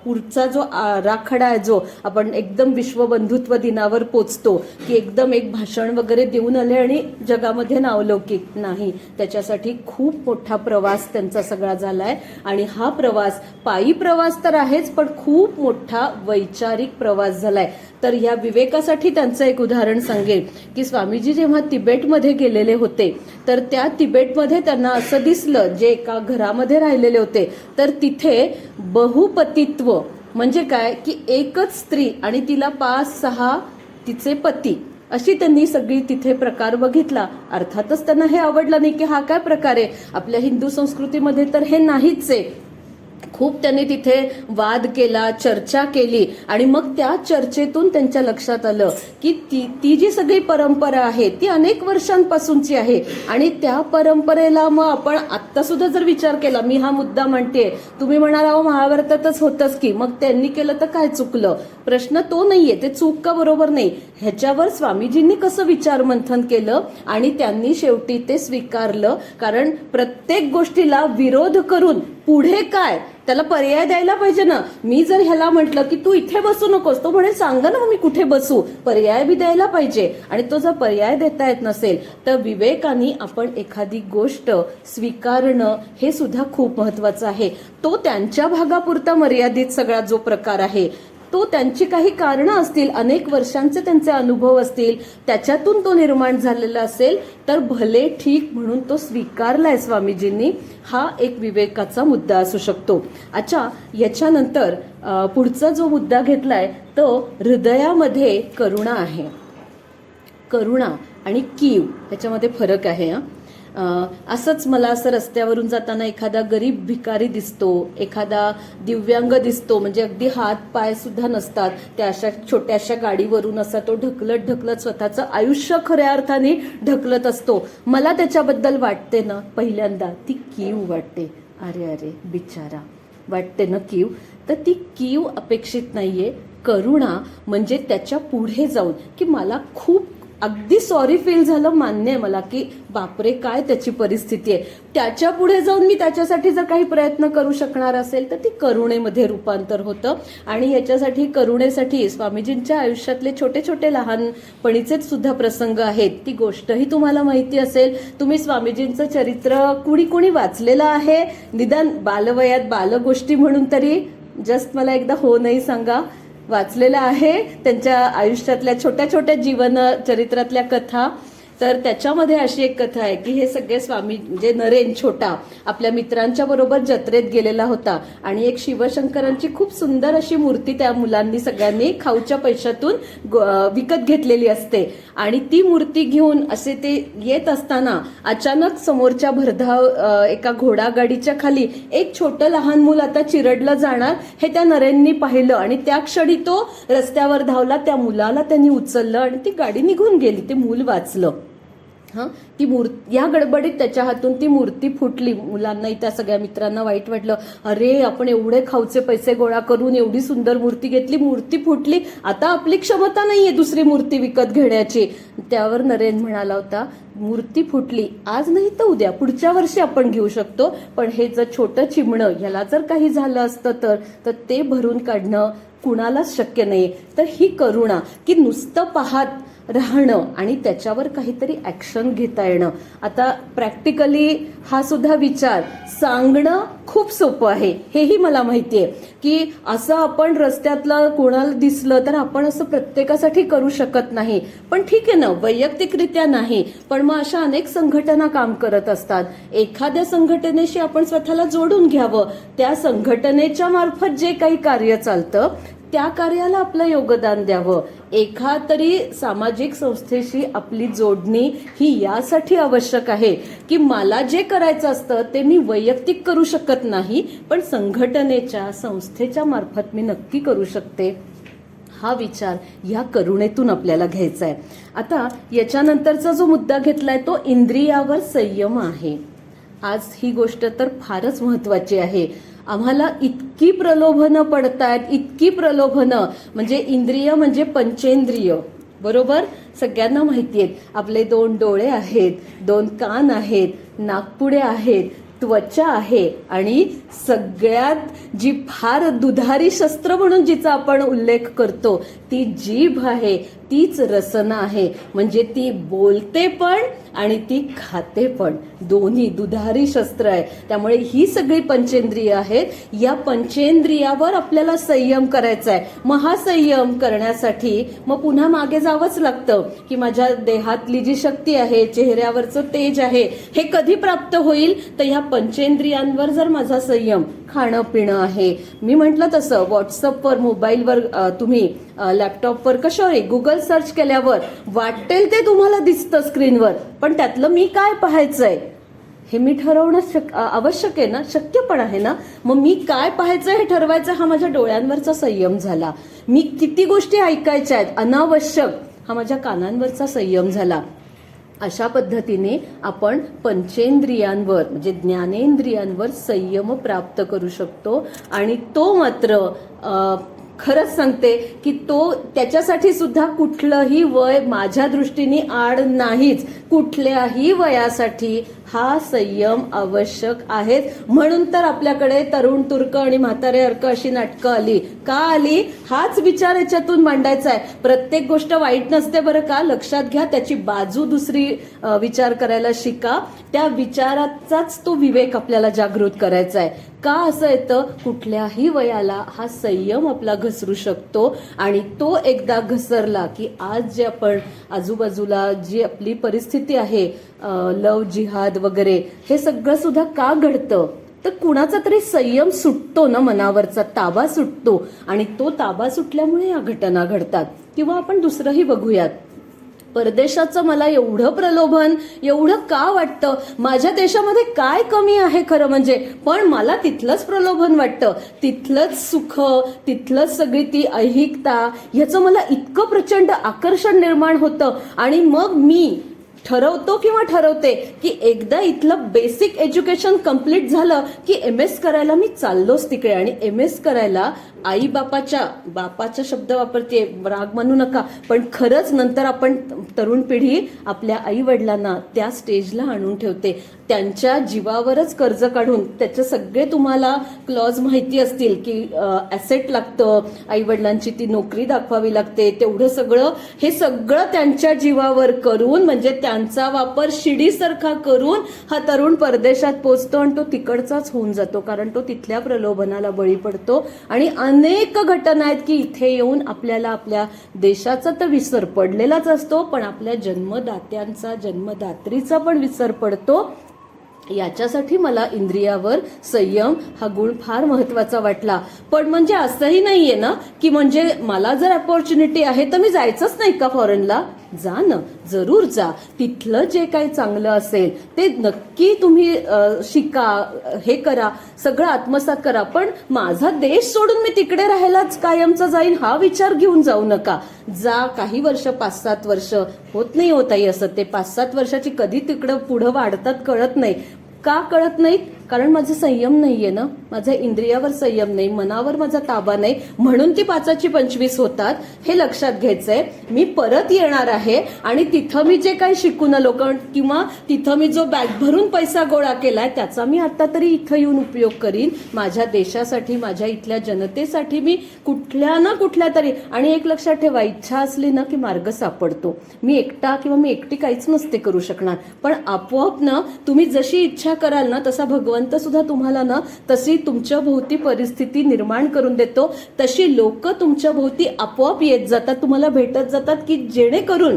पुढचा जो आराखडा आहे, जो आपण एकदम विश्व बंधुत्व दिनावर पोचतो की एकदम एक भाषण वगैरे देऊन आले आणि जगामध्ये नावलौकिक नाही, त्याच्यासाठी खूप मोठा प्रवास त्यांचा सगळा झालाय. आणि हा प्रवास पायी प्रवास तर आहेच, पण खूप मोठा वैचारिक प्रवास झालाय. तर या विवेकासाठी त्यांचं एक उदाहरण सांगेन की स्वामीजी जेव्हा तिबेटमध्ये गेलेले होते तर त्या तिबेटमध्ये त्यांना असं दिसलं, जे एका घरामध्ये राहिलेले होते, तर तिथे बहुपतित्व म्हणजे काय की एकच स्त्री आणि तिला 5-6 तिचे पती, अशी त्यांनी सगळी तिथे प्रकार बघितला. अर्थातच त्यांना हे आवडलं नाही की हा काय प्रकार आहे, आपल्या हिंदू संस्कृतीमध्ये तर हे नाहीच आहे. खूप त्यांनी तिथे वाद केला, चर्चा केली आणि मग त्या चर्चेतून त्यांच्या लक्षात आलं की ती जी सगळी परंपरा आहे ती अनेक वर्षांपासूनची आहे आणि त्या परंपरेला मग आपण आत्ता सुद्धा जर विचार केला, मी हा मुद्दा म्हणते, तुम्ही म्हणाल अहो महाभारतातच होतंच की, मग त्यांनी केलं तर काय चुकलं? प्रश्न तो नाहीये, ते चूक का बरोबर नाही, ह्याच्यावर स्वामीजींनी कसं विचार मंथन केलं आणि त्यांनी शेवटी ते स्वीकारलं. कारण प्रत्येक गोष्टीला विरोध करून पुढे काय, त्याला पर्याय द्यायला पाहिजे ना. मी जर ह्याला म्हटलं की तू इथे बसू नकोस, तो म्हणेल सांगा ना मग मी कुठे बसू, पर्याय बी द्यायला पाहिजे. आणि तो जर पर्याय देता येत नसेल तर विवेकाने आपण एखादी गोष्ट स्वीकारणं हे सुद्धा खूप महत्वाचं आहे. तो त्यांच्या भागापुरता मर्यादित सगळा जो प्रकार आहे तो त्यांची काही कारणं असतील, अनेक वर्षांचे त्यांचे अनुभव असतील, त्याच्यातून तो निर्माण झालेला असेल तर भले ठीक म्हणून तो स्वीकारलाय स्वामीजींनी. हा एक विवेकाचा मुद्दा असू शकतो. अच्छा, याच्यानंतर पुढचा जो मुद्दा घेतलाय तो हृदयामध्ये करुणा आहे. करुणा आणि कीव ह्याच्यामध्ये फरक आहे. असंच मला असं रस्त्यावरून जाताना एखादा गरीब भिकारी दिसतो, एखादा दिव्यांग दिसतो, म्हणजे अगदी हात पाय सुद्धा नसतात, त्या अशा छोट्याशा गाडीवरून असा तो ढकलत स्वतःचं आयुष्य खऱ्या अर्थाने ढकलत असतो. मला त्याच्याबद्दल वाटते ना पहिल्यांदा ती कीव वाटते, अरे अरे बिचारा वाटते ना कीव. तर ती कीव अपेक्षित नाहीये. करुणा म्हणजे त्याच्या पुढे जाऊन की मला खूप अगदी सॉरी फील झालं, मान्य आहे मला की बापरे काय त्याची परिस्थिती आहे, त्याच्या पुढे जाऊन मी त्याच्यासाठी जर काही प्रयत्न करू शकणार असेल तर ती करुणेमध्ये रूपांतर होतं. आणि याच्यासाठी करुणेसाठी स्वामीजींच्या आयुष्यातले छोटे छोटे लहानपणीचे सुद्धा प्रसंग आहेत. ती गोष्टही तुम्हाला माहिती असेल. तुम्ही स्वामीजींचं चरित्र कुणी वाचलेलं आहे निदान बालवयात, बालगोष्टी म्हणून तरी जस्ट मला एकदा हो नाही सांगा. वाचलेलं आहे त्यांच्या आयुष्यातल्या छोट्या छोट्या जीवन चरित्रातल्या कथा. तर त्याच्यामध्ये अशी एक कथा आहे की हे सगळे स्वामी म्हणजे नरेन छोटा आपल्या मित्रांच्या बरोबर जत्रेत गेलेला होता आणि एक शिवशंकरांची खूप सुंदर अशी मूर्ती त्या मुलांनी सगळ्यांनी खाऊच्या पैशातून विकत घेतलेली असते. आणि ती मूर्ती घेऊन असे ते येत असताना अचानक समोरच्या भरधाव एका घोडागाडीच्या खाली एक छोटं लहान मूल आता चिरडलं जाणार हे त्या नरेननी पाहिलं आणि त्या क्षणी तो रस्त्यावर धावला. त्या मुलाला त्यांनी उचललं आणि ती गाडी निघून गेली. ते मूल वाचलं. ती मूर्ती या गडबडीत त्याच्या हातून ती मूर्ती फुटली. मुलांनाही त्या सगळ्या मित्रांना वाईट वाटलं, अरे आपण एवढे खाऊचे पैसे गोळा करून एवढी सुंदर मूर्ती घेतली, मूर्ती फुटली, आता आपली क्षमता नाहीये दुसरी मूर्ती विकत घेण्याची. त्यावर नरेन म्हणाला होता, मूर्ती फुटली आज नाही तर उद्या, पुढच्या वर्षी आपण घेऊ शकतो, पण हे जर छोटं चिमणं ह्याला जर काही झालं असतं तर ते भरून काढणं कुणालाच शक्य नाही. तर ही करुणा की नुसतं पाहत राहणं आणि त्याच्यावर काहीतरी ऍक्शन घेता येणं. आता प्रॅक्टिकली हा सुद्धा विचार सांगणं खूप सोपं आहे, हेही मला माहितीये की असं आपण रस्त्यातलं कोणाला दिसलं तर आपण असं प्रत्येकासाठी करू शकत नाही. पण ठीक आहे ना, वैयक्तिकरित्या नाही, पण मग अशा अनेक संघटना काम करत असतात. एखाद्या संघटनेशी आपण स्वतःला जोडून घ्यावं, त्या संघटनेच्या मार्फत जे काही कार्य चालतं त्या कार्याला आपलं योगदान द्यावं. एखादरी सामाजिक संस्थेशी आपली जोडणी ही यासाठी आवश्यक आहे की मला जे करायचं असतं ते मी वैयक्तिक करू शकत नाही, पण संघटनेच्या संस्थेच्या मार्फत मी नक्की करू शकते. हा विचार या करुणेतून आपल्याला घ्यायचा आहे. आता याच्यानंतरचा जो मुद्दा घेतलाय तो इंद्रियावर संयम आहे. आज ही गोष्ट तर फारच महत्वाची आहे. आम्हाला इतकी प्रलोभनं पडतायत, इतकी प्रलोभनं, म्हणजे इंद्रिय म्हणजे पंचेंद्रिय, बरोबर सगळ्यांना माहिती आहेत. आपले 2 डोळे आहेत, 2 कान आहेत, नाकपुडे आहेत, त्वचा आहे आणि सगळ्यात जी फार दुधारी शस्त्र म्हणून जिचा आपण उल्लेख करतो ती जीभ आहे, तीच रसना आहे. म्हणजे ती बोलते पण आणि ती खाते पण, दोन्ही दुधारी शस्त्र आहे. त्यामुळे ही सगळी पंचेंद्रिय आहेत. या पंचेंद्रियावर आपल्याला संयम करायचा आहे. मग हा संयम करण्यासाठी मग पुन्हा मागे जावंच लागतं की माझ्या देहातली जी शक्ती आहे, चेहऱ्यावरचं तेज आहे, हे कधी प्राप्त होईल तर ह्या पंचेंद्रियांवर जर माझा संयम खाणं पिणं आहे. मी म्हटलं तसं व्हॉट्सअपवर, मोबाईलवर, तुम्ही लॅपटॉपवर, कशावर गुगल सर्च केल्यावर वाटेल ते तुम्हाला दिसतं स्क्रीनवर, पण त्यातलं मी काय पाहायचंय हे मी ठरवणं आवश्यक आहे ना, शक्य पण आहे ना. मग मी काय पाहायचं हे ठरवायचं हा माझ्या डोळ्यांवरचा संयम झाला. मी किती गोष्टी ऐकायच्या आहेत अनावश्यक हा माझ्या कानांवरचा संयम झाला. अशा पद्धतीने आपण पंचेंद्रियांवर म्हणजे ज्ञानेंद्रियांवर संयम प्राप्त करू शकतो. आणि तो मात्र खरंच सांगते की तो त्याच्यासाठी सुद्धा कुठलंही वय माझ्या दृष्टीने आड नाहीच. कुठल्याही वयासाठी हा संयम आवश्यक आहे. म्हणून तर आपल्याकडे तरुण तुर्क आणि म्हातारे अर्क अशी नाटकं आली. का आली? हाच विचार याच्यातून मांडायचा आहे. प्रत्येक गोष्ट वाईट नसते बरं का, लक्षात घ्या. त्याची बाजू दुसरी विचार करायला शिका. त्या विचाराचाच तो विवेक आपल्याला जागृत करायचा आहे. का असं येतं? कुठल्याही वयाला हा संयम आपला घसरू शकतो. आणि तो एकदा घसरला की आज जे आपण आजूबाजूला जी आपली परिस्थिती आहे, लव जिहाद वगैरे, हे सगळं सुद्धा का घडतं? तर कुणाचा तरी संयम सुटतो ना, मनावरचा ताबा सुटतो. आणि तो ताबा सुटल्यामुळे या घटना घडतात. किंवा आपण दुसरंही बघूयात. परदेशाचं मला एवढं प्रलोभन एवढं का वाटतं? माझ्या देशामध्ये काय कमी आहे खरं म्हणजे, पण मला तिथलंच प्रलोभन वाटतं, तिथलंच सुख, तिथलंच सगळी ती ऐहिकता, ह्याचं मला इतकं प्रचंड आकर्षण निर्माण होतं. आणि मग मी ठरवतो किंवा ठरवते की एकदा इथलं बेसिक एज्युकेशन कम्प्लीट झालं की MS करायला मी चाललोच तिकडे. आणि MS करायला आई बापाचा शब्द वापरते, राग मानू नका, पण खरंच नंतर आपण तरुण पिढी आपल्या आई वडिलांना त्या स्टेजला आणून ठेवते. त्यांच्या जीवावरच कर्ज काढून, त्याचे सगळे तुम्हाला क्लॉज माहिती असतील की ऍसेट लागतं, आई वडिलांची ती नोकरी दाखवावी लागते, तेवढं सगळं, हे सगळं त्यांच्या जीवावर करून, म्हणजे त्यांचा वापर शिडीसारखा करून हा तरुण परदेशात पोचतो. आणि तो तिकडचाच होऊन जातो, कारण तो तिथल्या प्रलोभनाला बळी पडतो. आणि अनेक घटना आहेत की इथे येऊन आपल्याला आपल्या देशाचा तर विसर पडलेलाच असतो, पण आपल्या जन्मदात्यांचा, जन्मदात्रीचा पण विसर पडतो. याच्यासाठी मला इंद्रियावर संयम हा गुण फार महत्वाचा वाटला. पण म्हणजे असंही नाहीये ना की म्हणजे मला जर अपॉर्च्युनिटी आहे तर मी जायचंच नाही का फॉरेनला? जा ना, जरूर जा. तिथलं जे काही चांगलं असेल ते नक्की तुम्ही शिका, हे करा, सगळं आत्मसात करा. पण माझा देश सोडून मी तिकडे राहायलाच कायमचा जाईन हा विचार घेऊन जाऊ नका. जा, काही वर्ष, 5-7 वर्ष, होत नाही होताही असं. ते 5-7 वर्षाची कधी तिकडं पुढं वाढतात कळत नाही. का कळत नाहीत? कारण माझा संयम नाहीये ना, माझ्या इंद्रियावर संयम नाही, मनावर माझा ताबा नाही, म्हणून ती 5ची 25 होतात. हे लक्षात घ्यायचंय. मी परत येणार आहे आणि तिथं मी जे काही शिकून आलो किंवा तिथं मी जो बॅग भरून पैसा गोळा केलाय त्याचा मी आता तरी इथं येऊन उपयोग करीन. माझ्या देशासाठी, माझ्या इथल्या जनतेसाठी मी कुठल्या ना कुठल्या तरी. आणि एक लक्षात ठेवा, इच्छा असली ना की मार्ग सापडतो. मी एकटा किंवा मी एकटी काहीच नसते करू शकणार, पण आपोआप ना तुम्ही जशी इच्छा कराल ना तसा भगवंत सुद्धा तुम्हाला ना तशी तुमच्या भोवती परिस्थिती निर्माण करून देतो. तशी लोक तुमच्या भोवती आपोआप येत जातात, तुम्हाला भेटत जातात की जेणेकरून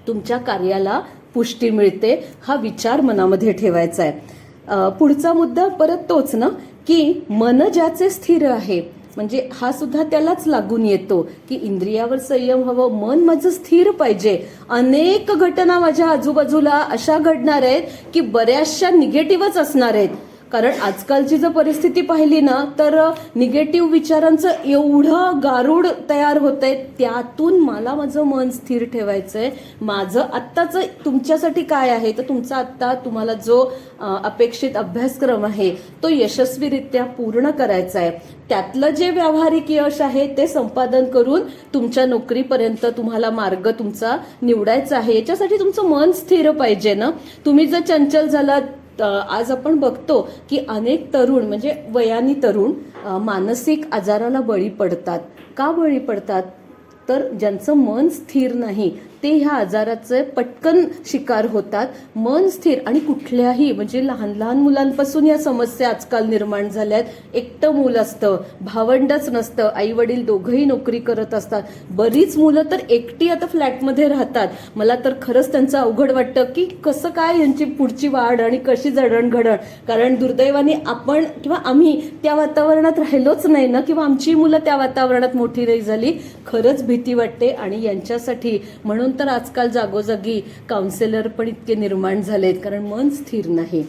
तुमच्या कार्याला पुष्टी मिळते. हा विचार मनामध्ये ठेवायचा आहे. पुढचा मुद्दा परत तोच ना की मन ज्याचे स्थिर आहे, म्हणजे हा सुद्धा त्यालाच लागून येतो की इंद्रियावर संयम हवं, मन माझं स्थिर पाहिजे. अनेक घटना माझ्या आजूबाजूला अशा घडणार आहेत की बऱ्याचशा निगेटिव्हच असणार आहेत. कारण आजकालची जर परिस्थिती पाहिली ना तर निगेटिव्ह विचारांचं एवढं गारुड तयार होतंय. त्यातून मला माझं मन स्थिर ठेवायचंय. माझं आत्ताचं तुमच्यासाठी काय आहे तर तुमचा आत्ता तुम्हाला जो अपेक्षित अभ्यासक्रम आहे तो यशस्वीरित्या पूर्ण करायचा आहे. त्यातलं जे व्यावहारिक यश आहे ते संपादन करून तुमच्या नोकरीपर्यंत तुम्हाला मार्ग तुमचा निवडायचा आहे. याच्यासाठी तुमचं मन स्थिर पाहिजे ना. तुम्ही जर चंचल झालात, आज आपण बघतो की अनेक तरुण म्हणजे वयानी तरुण मानसिक आजाराला बळी पडतात. का बळी पडतात? तर ज्यांचं मन स्थिर नाही ते ह्या आजाराचे पटकन शिकार होतात. मन स्थिर आणि कुठल्याही म्हणजे लहान लहान मुलांपासून या समस्या आजकाल निर्माण झाल्यात. एकटं मूल असतं, भावंडच नसतं, आई वडील दोघंही नोकरी करत असतात. बरीच मुलं तर एकटी आता फ्लॅटमध्ये राहतात. मला तर खरंच त्यांचं अवघड वाटतं की कसं काय यांची पुढची वाढ आणि कशी जडणघडण. कारण दुर्दैवाने आपण किंवा आम्ही त्या वातावरणात राहिलोच नाही ना, किंवा आमची मुलं त्या वातावरणात मोठी नाही झाली. खरंच भीती वाटते. आणि यांच्यासाठी म्हणून तर आजकाल जागोजागी काउन्सिलर पण इतके निर्माण झालेत, कारण मन स्थिर नाही.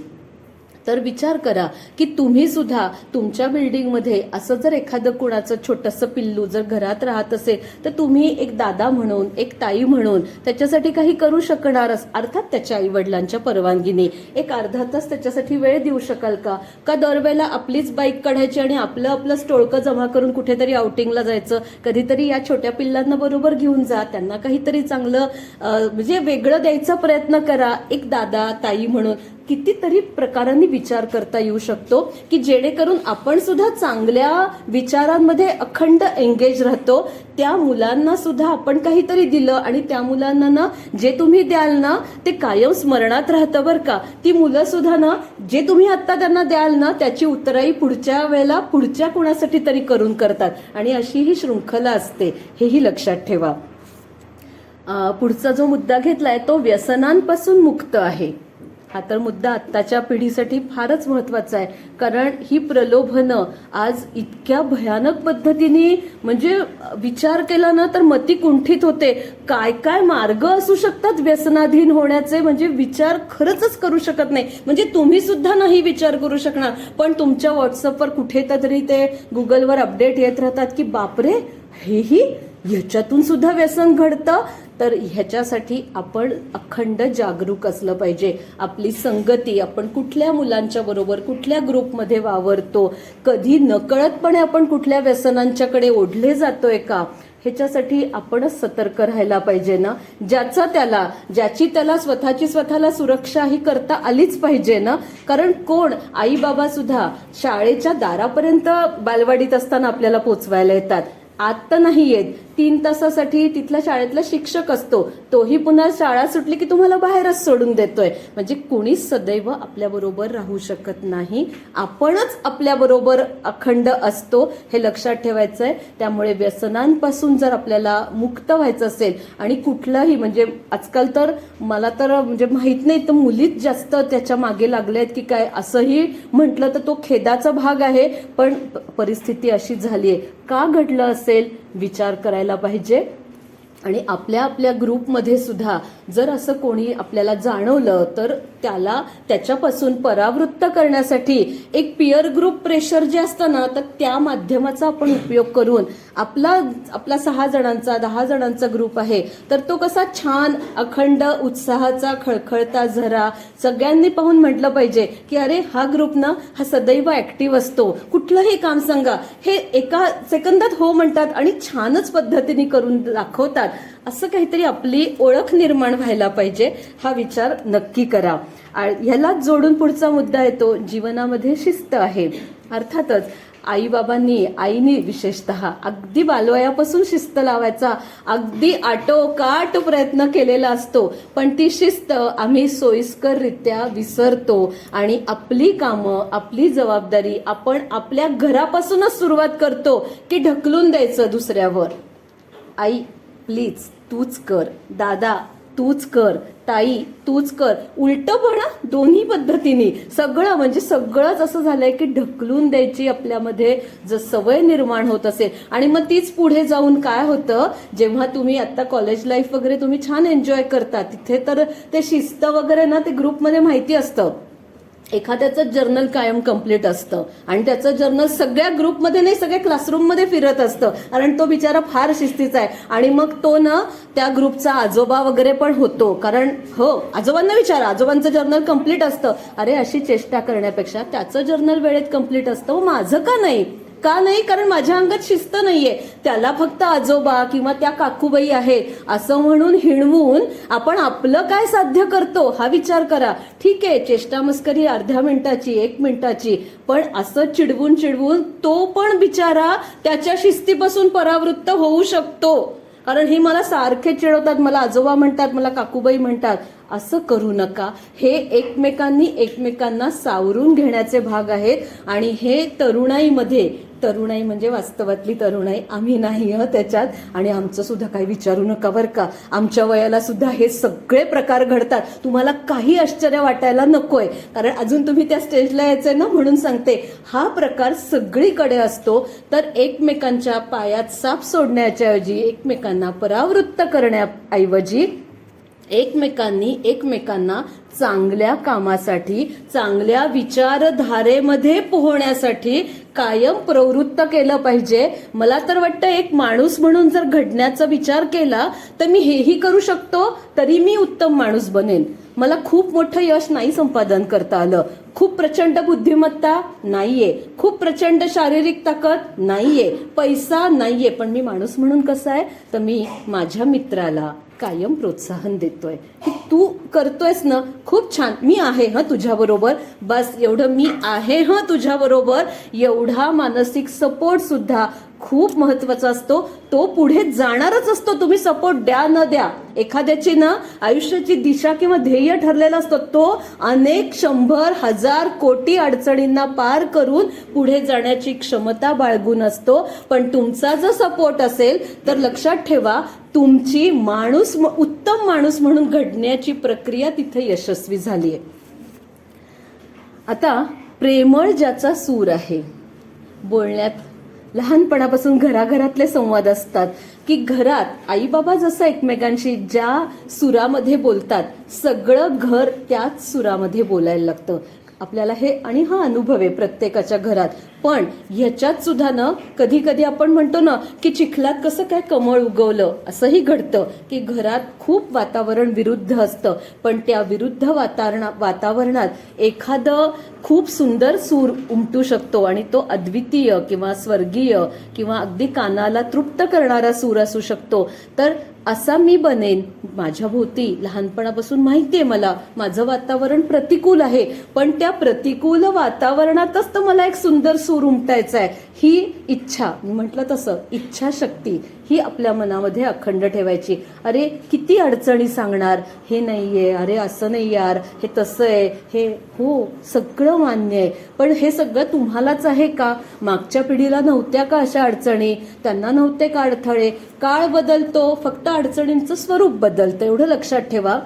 तर विचार करा की तुम्ही सुद्धा तुमच्या बिल्डिंगमध्ये असं जर एखादं कुणाचं छोटंसं पिल्लू जर घरात राहत असेल तर तुम्ही एक दादा म्हणून, एक ताई म्हणून त्याच्यासाठी काही करू शकणार, अर्थात त्याच्या आई वडिलांच्या परवानगीने एक अर्धा तास त्याच्यासाठी वेळ देऊ शकाल का? का दरवेळेला आपलीच बाईक काढायची आणि आपलं आपलं स्टोळकं जमा करून कुठेतरी आउटिंगला जायचं? कधीतरी या छोट्या पिल्लांना बरोबर घेऊन जा, त्यांना काहीतरी चांगलं म्हणजे वेगळं द्यायचा प्रयत्न करा. एक दादा ताई म्हणून कितीतरी प्रकारांनी विचार करता येऊ शकतो की जेणेकरून आपण सुद्धा चांगल्या विचारांमध्ये अखंड एंगेज राहतो. त्या मुलांना सुद्धा आपण काहीतरी दिलं आणि त्या मुलांना ना जे तुम्ही द्याल ना ते कायम स्मरणात राहतं बरं का. ती मुलं सुद्धा ना जे तुम्ही आता त्यांना द्याल ना त्याची उतराई पुढच्या वेळेला पुढच्या कुणासाठी तरी करून करतात. आणि अशी ही शृंखला असते, हेही लक्षात ठेवा. पुढचा जो मुद्दा घेतलाय तो व्यसनांपासून मुक्त आहे. हा तर मुद्दा आत्ताच्या पिढीसाठी फारच महत्वाचा आहे. कारण ही प्रलोभनं आज इतक्या भयानक पद्धतीने म्हणजे विचार केला ना तर मती कुंठित होते. काय काय मार्ग असू शकतात व्यसनाधीन होण्याचे, म्हणजे विचार खरंच करू शकत नाही. म्हणजे तुम्ही सुद्धा नाही विचार करू शकणार. पण तुमच्या व्हॉट्सअपवर कुठेतरी ते गुगलवर अपडेट येत राहतात की बापरे हेही ह्याच्यातून सुद्धा व्यसन घडतं. तर ह्याच्यासाठी आपण अखंड जागरूक असलं पाहिजे. आपली संगती, आपण कुठल्या मुलांच्या बरोबर कुठल्या ग्रुपमध्ये वावरतो, कधी नकळतपणे आपण कुठल्या व्यसनांच्याकडे ओढले जातोय का, ह्याच्यासाठी आपणच सतर्क राहायला पाहिजे ना. ज्याची त्याला स्वतःला सुरक्षा ही करता आलीच पाहिजे ना. कारण कोण आई बाबा सुद्धा शाळेच्या दारापर्यंत बालवाडीत असताना आपल्याला पोचवायला येतात. आत तर नाही येत. 3 तासासाठी तिथल्या शाळेतला शिक्षक असतो, तोही पुन्हा शाळा सुटली की तुम्हाला बाहेरच सोडून देतोय. म्हणजे कुणीच सदैव आपल्याबरोबर राहू शकत नाही. आपणच आपल्याबरोबर अखंड असतो, हे लक्षात ठेवायचं आहे. त्यामुळे व्यसनांपासून जर आपल्याला मुक्त व्हायचं असेल आणि कुठलाही म्हणजे आजकाल तर मला तर म्हणजे माहित नाही तर मुलीच जास्त त्याच्या मागे लागल्या आहेत की काय, असंही म्हटलं तर तो खेदाचा भाग आहे. पण परिस्थिती अशी झाली आहे. का घडलं असेल विचार करायला पाहिजे. आणि आपल्या आपल्या ग्रुपमध्ये सुद्धा जर असं कोणी आपल्याला जाणवलं तर त्याच्यापासून परावृत्त करण्यासाठी एक पिअर ग्रुप प्रेशर जे असतं ना, तर त्या माध्यमाचा आपण उपयोग करून आपला 6 जणांचा 10 जणांचा ग्रुप आहे तर तो कसा छान अखंड उत्साहाचा खळखळता झरा सगळ्यांनी पाहून म्हटलं पाहिजे की अरे हा ग्रुप ना हा सदैव ऍक्टिव्ह असतो. कुठलंही काम सांगा हे एका सेकंदात हो म्हणतात आणि छानच पद्धतीने करून दाखवतात. असं काहीतरी आपली ओळख निर्माण व्हायला पाहिजे. हा विचार नक्की करा. ह्यालाच जोडून पुढचा मुद्दा येतो, जीवनामध्ये शिस्त आहे. अर्थातच आईनी विशेषतः अगदी बालवयापासून शिस्त लावायचा अगदी आटोकाट प्रयत्न केलेला असतो. पण ती शिस्त आम्ही सोयीस्कररित्या विसरतो आणि आपली कामं, आपली जबाबदारी आपण आपल्या घरापासूनच सुरुवात करतो की ढकलून द्यायचं दुसऱ्यावर. आई प्लीज तूच कर, दादा तूच कर, ताई तूच कर, उलटपणा दोन्ही पद्धतीने सगळं म्हणजे सगळंच असं झालंय की ढकलून द्यायची आपल्यामध्ये जर सवय निर्माण होत असेल. आणि मग तीच पुढे जाऊन काय होतं, जेव्हा तुम्ही आता कॉलेज लाईफ वगैरे तुम्ही छान एन्जॉय करता तिथे तर ते शिस्त वगैरे ना ते ग्रुपमध्ये माहिती असतं. एखाद्याचं जर्नल कायम कम्प्लीट असतं आणि त्याचं जर्नल सगळ्या ग्रुपमध्ये नाही सगळ्या क्लासरूममध्ये फिरत असतं. कारण तो बिचारा फार शिस्तीचा आहे. आणि मग तो ना त्या ग्रुपचा आजोबा वगैरे पण होतो. कारण हो आजोबांना विचारा, आजोबांचं जर्नल कम्प्लीट असतं. अरे अशी चेष्टा करण्यापेक्षा त्याचं जर्नल वेळेत कम्प्लीट असतं, माझं का नाही? कारण माझ्या अंगात शिस्त नाहीये. त्याला फक्त आजोबा किंवा त्या काकूबाई आहेत असं म्हणून हिणवून आपण आपलं काय साध्य करतो हा विचार करा. ठीक आहे चेष्टा मस्करी अर्ध्या मिनिटाची 1 मिनिटाची, पण असं चिडवून तो पण बिचारा त्याच्या शिस्तीपासून परावृत्त होऊ शकतो. कारण हे मला सारखे चिडवतात, मला आजोबा म्हणतात, मला काकूबाई म्हणतात. असं करू नका. हे एकमेकांना सावरून घेण्याचे भाग आहेत. आणि हे तरुणाईमध्ये, तरुणाई म्हणजे वास्तवातली तरुणाई आम्ही नाही त्याच्यात. आणि आमचं सुद्धा काही विचारू नका बरं का. आमच्या वयाला सुद्धा हे सगळे प्रकार घडतात. तुम्हाला काही आश्चर्य वाटायला नकोय, कारण अजून तुम्ही त्या स्टेजला यायचंय ना, म्हणून सांगते. हा प्रकार सगळीकडे असतो. तर एकमेकांच्या पायात साप सोडण्याच्या ऐवजी, एकमेकांना परावृत्त करण्याऐवजी एकमेकांना चांगल्या कामासाठी, चांगल्या विचारधारेमध्ये पोहोण्यासाठी कायम प्रवृत्त केलं पाहिजे. मला तर वाटतं एक माणूस म्हणून जर घडण्याचा विचार केला तर मी हेही करू शकतो, तरी मी उत्तम माणूस बनेन. मला खूप मोठं यश नाही संपादन करता आलं, खूप प्रचंड बुद्धिमत्ता नाहीये, खूप प्रचंड शारीरिक ताकद नाहीये, पैसा नाहीये, पण मी माणूस म्हणून कसा आहे तर मी माझ्या मित्राला कायम प्रोत्साहन देतोय की तू करतोयस ना, खूप छान, मी आहे तुझ्याबरोबर. बस एवढं मी आहे तुझ्याबरोबर, एवढा मानसिक सपोर्ट सुद्धा खूप महत्वाचा असतो. तो पुढे जाणारच असतो, तुम्ही सपोर्ट द्या न द्या. एखाद्याची ना आयुष्याची दिशा किंवा ध्येय ठरलेला असतो, तो अनेक 100,000 कोटी अडचणींना पार करून पुढे जाण्याची क्षमता बाळगून असतो. पण तुमचा जर सपोर्ट असेल तर लक्षात ठेवा, तुमची उत्तम माणूस म्हणून घडण्याची प्रक्रिया तिथे यशस्वी झालीय. आता प्रेमळ ज्याचा सूर आहे, बोलण्यात लहानपणापासून घराघरातले संवाद असतात की घरात आई बाबा जसं एकमेकांशी ज्या सुरामध्ये बोलतात, सगळं घर त्याच सुरामध्ये बोलायला लागतं आपल्याला. हे आणि हा अनुभव आहे प्रत्येकाच्या घरात. पण ह्याच्यात सुद्धा ना कधी कधी आपण म्हणतो ना की चिखलात कसं काय कमळ उगवलं, असंही घडतं की घरात खूप वातावरण विरुद्ध असतं, पण त्या विरुद्ध वातावरणात एखादं खूप सुंदर सूर उमटू शकतो आणि तो अद्वितीय किंवा स्वर्गीय किंवा अगदी कानाला तृप्त करणारा सूर असू शकतो. तर असा मी बनेन. माझ्या भोवती लहानपणापासून माहितीये मला माझं वातावरण प्रतिकूल आहे, पण त्या प्रतिकूल वातावरणातच तर मला एक सुंदर सूर उमटायचा आहे. ही इच्छा, मी म्हटलं तसं इच्छाशक्ती ही आपल्या मनामध्ये अखंड ठेवायची. अरे किती अडचणी सांगणार, हे नाहीये, अरे असं नाही यार, हे तसं आहे, हे हो सगळं मान्य आहे, पण हे सगळं तुम्हालाच आहे का? मागच्या पिढीला नव्हत्या का अशा अडचणी? त्यांना नव्हते का अडथळे? काळ बदलतो, फक्त अडचणींचं स्वरूप बदलतं, एवढं लक्षात ठेवा.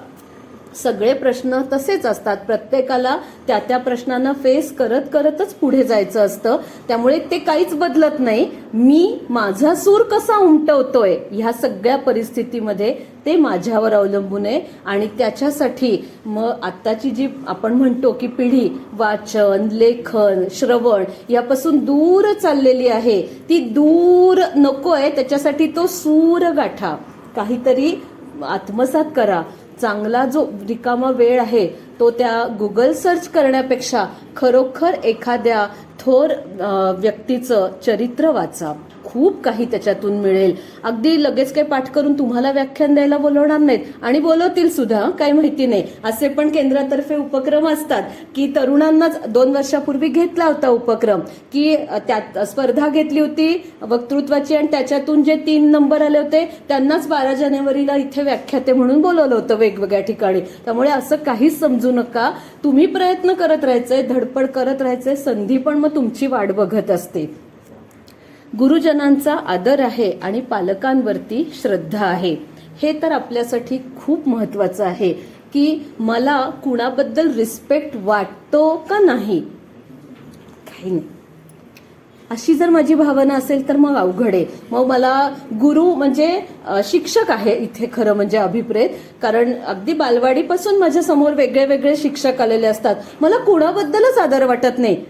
सगळे प्रश्न तसेच असतात, प्रत्येकाला त्या त्या प्रश्नांना फेस करतच पुढे जायचं असतं. त्यामुळे ते काहीच बदलत नाही. मी माझा सूर कसा उमटवतोय ह्या सगळ्या परिस्थितीमध्ये ते माझ्यावर अवलंबून आहे. आणि त्याच्यासाठी मग आत्ताची जी आपण म्हणतो की पिढी वाचन, लेखन, श्रवण यापासून दूर चाललेली आहे, ती दूर नकोय. त्याच्यासाठी तो सूर गाठा, काहीतरी आत्मसात करा. चांगला जो रिकामा वेळ आहे तो त्या गुगल सर्च करण्यापेक्षा खरोखर एखाद्या थोर व्यक्तीचं चरित्र वाचा, खूप काही त्याच्यातून मिळेल. अगदी लगेच काही पाठ करून तुम्हाला व्याख्यान द्यायला बोलवणार नाहीत, आणि बोलवतील सुद्धा, काही माहिती नाही. असे पण केंद्रातर्फे उपक्रम असतात की तरुणांनाच 2 वर्षापूर्वी घेतला होता उपक्रम की त्यात स्पर्धा घेतली होती वक्तृत्वाची, आणि त्याच्यातून जे 3 नंबर आले होते त्यांनाच 12 जानेवारीला इथे व्याख्याते म्हणून बोलवलं होतं वेगवेगळ्या ठिकाणी. त्यामुळे असं काहीच समजू नका. तुम्ही प्रयत्न करत राहायचंय, धडपड करत राहायचंय, संधी पण मग तुमची वाट बघत असते. गुरुजनांचा आदर आहे आणि पालकांवरती श्रद्धा आहे. हे तर आपल्यासाठी खूप महत्वाचं आहे की मला कुणाबद्दल रिस्पेक्ट वाटतो का नाही, काही नाही. अशी जर माझी भावना असेल तर मग अवघड आहे. मग मला गुरु म्हणजे शिक्षक आहे इथे खरं म्हणजे अभिप्रेत, कारण अगदी बालवाडीपासून माझ्या समोर वेगळे वेगळे शिक्षक आलेले असतात. मला कुणाबद्दलच आदर वाटत नाही.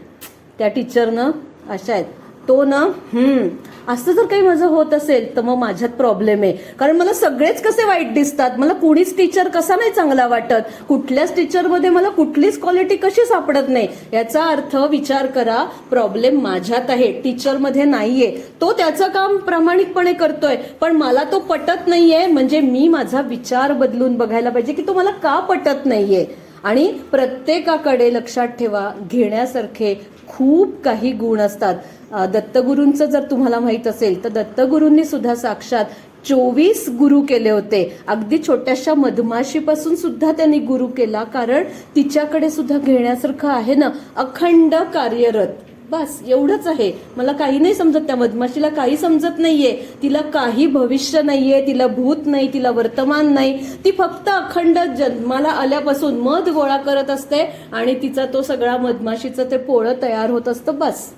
त्या टीचरनं अशा आहेत, तो ना असं जर काही माझं होत असेल तर मग माझ्यात प्रॉब्लेम आहे. कारण मला सगळेच कसे वाईट दिसतात, मला कुणीच टीचर कसा नाही चांगला वाटत, कुठल्याच टीचरमध्ये मला कुठलीच क्वालिटी कशी सापडत नाही. याचा अर्थ विचार करा, प्रॉब्लेम माझ्यात आहे, टीचरमध्ये नाहीये. तो त्याचं काम प्रामाणिकपणे करतोय, पण मला तो पटत नाहीये. म्हणजे मी माझा विचार बदलून बघायला पाहिजे की तो मला का पटत नाहीये. आणि प्रत्येकाकडे लक्षात ठेवा, घेण्यासारखे खूप काही गुण असतात. दत्तगुरूंचं जर तुम्हाला माहित असेल तर दत्तगुरूंनी सुद्धा साक्षात 24 गुरु केले होते. अगदी छोट्याशा मधमाशीपासून सुद्धा त्यांनी गुरु केला, कारण तिच्याकडे सुद्धा घेण्यासारखं आहे ना, अखंड कार्यरत. बस एवढंच आहे. मला काही नाही समजत. त्या मधमाशीला काही समजत नाहीये. तिला काही भविष्य नाहीये, तिला भूत नाही, तिला वर्तमान नाही. ती फक्त अखंड जन्माला आल्यापासून मध गोळा करत असते आणि तिचा तो सगळा मधमाशीचं ते पोळं तयार होत असतं. बस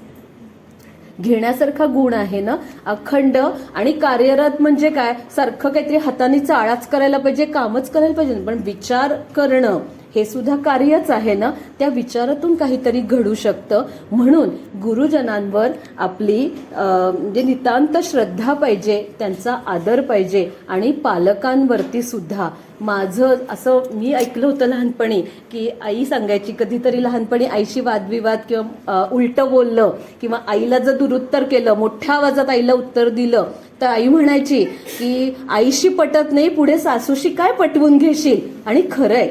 घेण्यासारखा गुण आहे ना, अखंड आणि कार्यरत. म्हणजे काय, सारखं काहीतरी हाताने चाळाच करायला पाहिजे, कामच करायला पाहिजे, पण विचार करणं हे सुद्धा कार्यच आहे ना. त्या विचारातून काहीतरी घडू शकतं. म्हणून गुरुजनांवर आपली म्हणजे नितांत श्रद्धा पाहिजे, त्यांचा आदर पाहिजे. आणि पालकांवरती सुद्धा माझं असं मी ऐकलं होतं लहानपणी, की आई सांगायची, कधीतरी लहानपणी आईशी वादविवाद किंवा उलटं बोललं किंवा आईला जर दुरुत्तर केलं, मोठ्या आवाजात आईला उत्तर दिलं, तर आई म्हणायची की आईशी पटत नाही, पुढे सासूशी काय पटवून घेशील. आणि खरंय,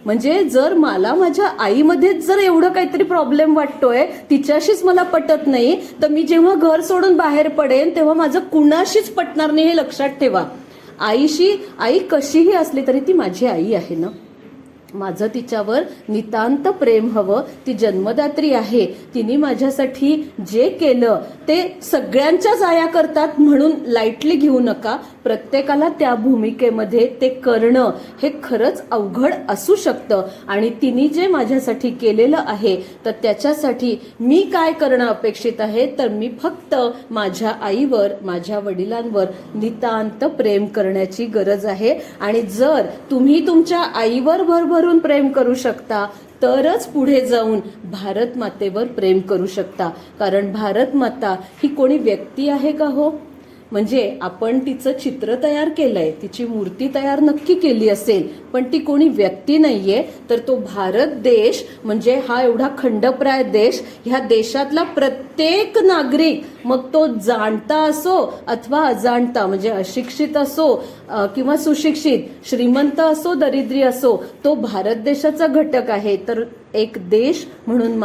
म्हणजे जर मला माझ्या आईमध्येच जर एवढं काहीतरी प्रॉब्लेम वाटतोय, तिच्याशीच मला पटत नाही, तर मी जेव्हा घर सोडून बाहेर पडेन तेव्हा माझं कुणाशीच पटणार नाही, हे लक्षात ठेवा. आई कशीही असली तरी ती माझी आई आहे ना. माझं तिच्यावर नितांत प्रेम हवं. ती जन्मदात्री आहे. तिने माझ्यासाठी जे केलं ते सगळ्यांच्याच आया करतात म्हणून लाईटली घेऊ नका. प्रत्येकाला त्या भूमिकेमध्ये ते करणं हे खरंच अवघड असू शकतं. आणि तिने जे माझ्यासाठी केलेलं आहे, तर त्याच्यासाठी मी काय करणं अपेक्षित आहे, तर मी फक्त माझ्या आईवर, माझ्या वडिलांवर नितांत प्रेम करण्याची गरज आहे. आणि जर तुम्ही तुमच्या आईवर भरभरून प्रेम करू शकता, तरच पुढे जाऊन भारत मातेवर प्रेम करू शकता. कारण भारत माता ही कोणी व्यक्ती आहे का हो? म्हणजे आपण तिचं चित्र तयार केलंय, तिची मूर्ती तयार नक्की केली असेल, पण ती कोणी व्यक्ती नाहीये. तर तो भारत देश म्हणजे हा एवढा खंडप्राय देश, ह्या देशातला प्रत्येक नागरिक, मग तो जाणता असो अथवा अजाणता, म्हणजे अशिक्षित असो किंवा सुशिक्षित, श्रीमंत असो दरिद्री असो, तो भारत देशाचा घटक आहे. तर एक देश म्हणून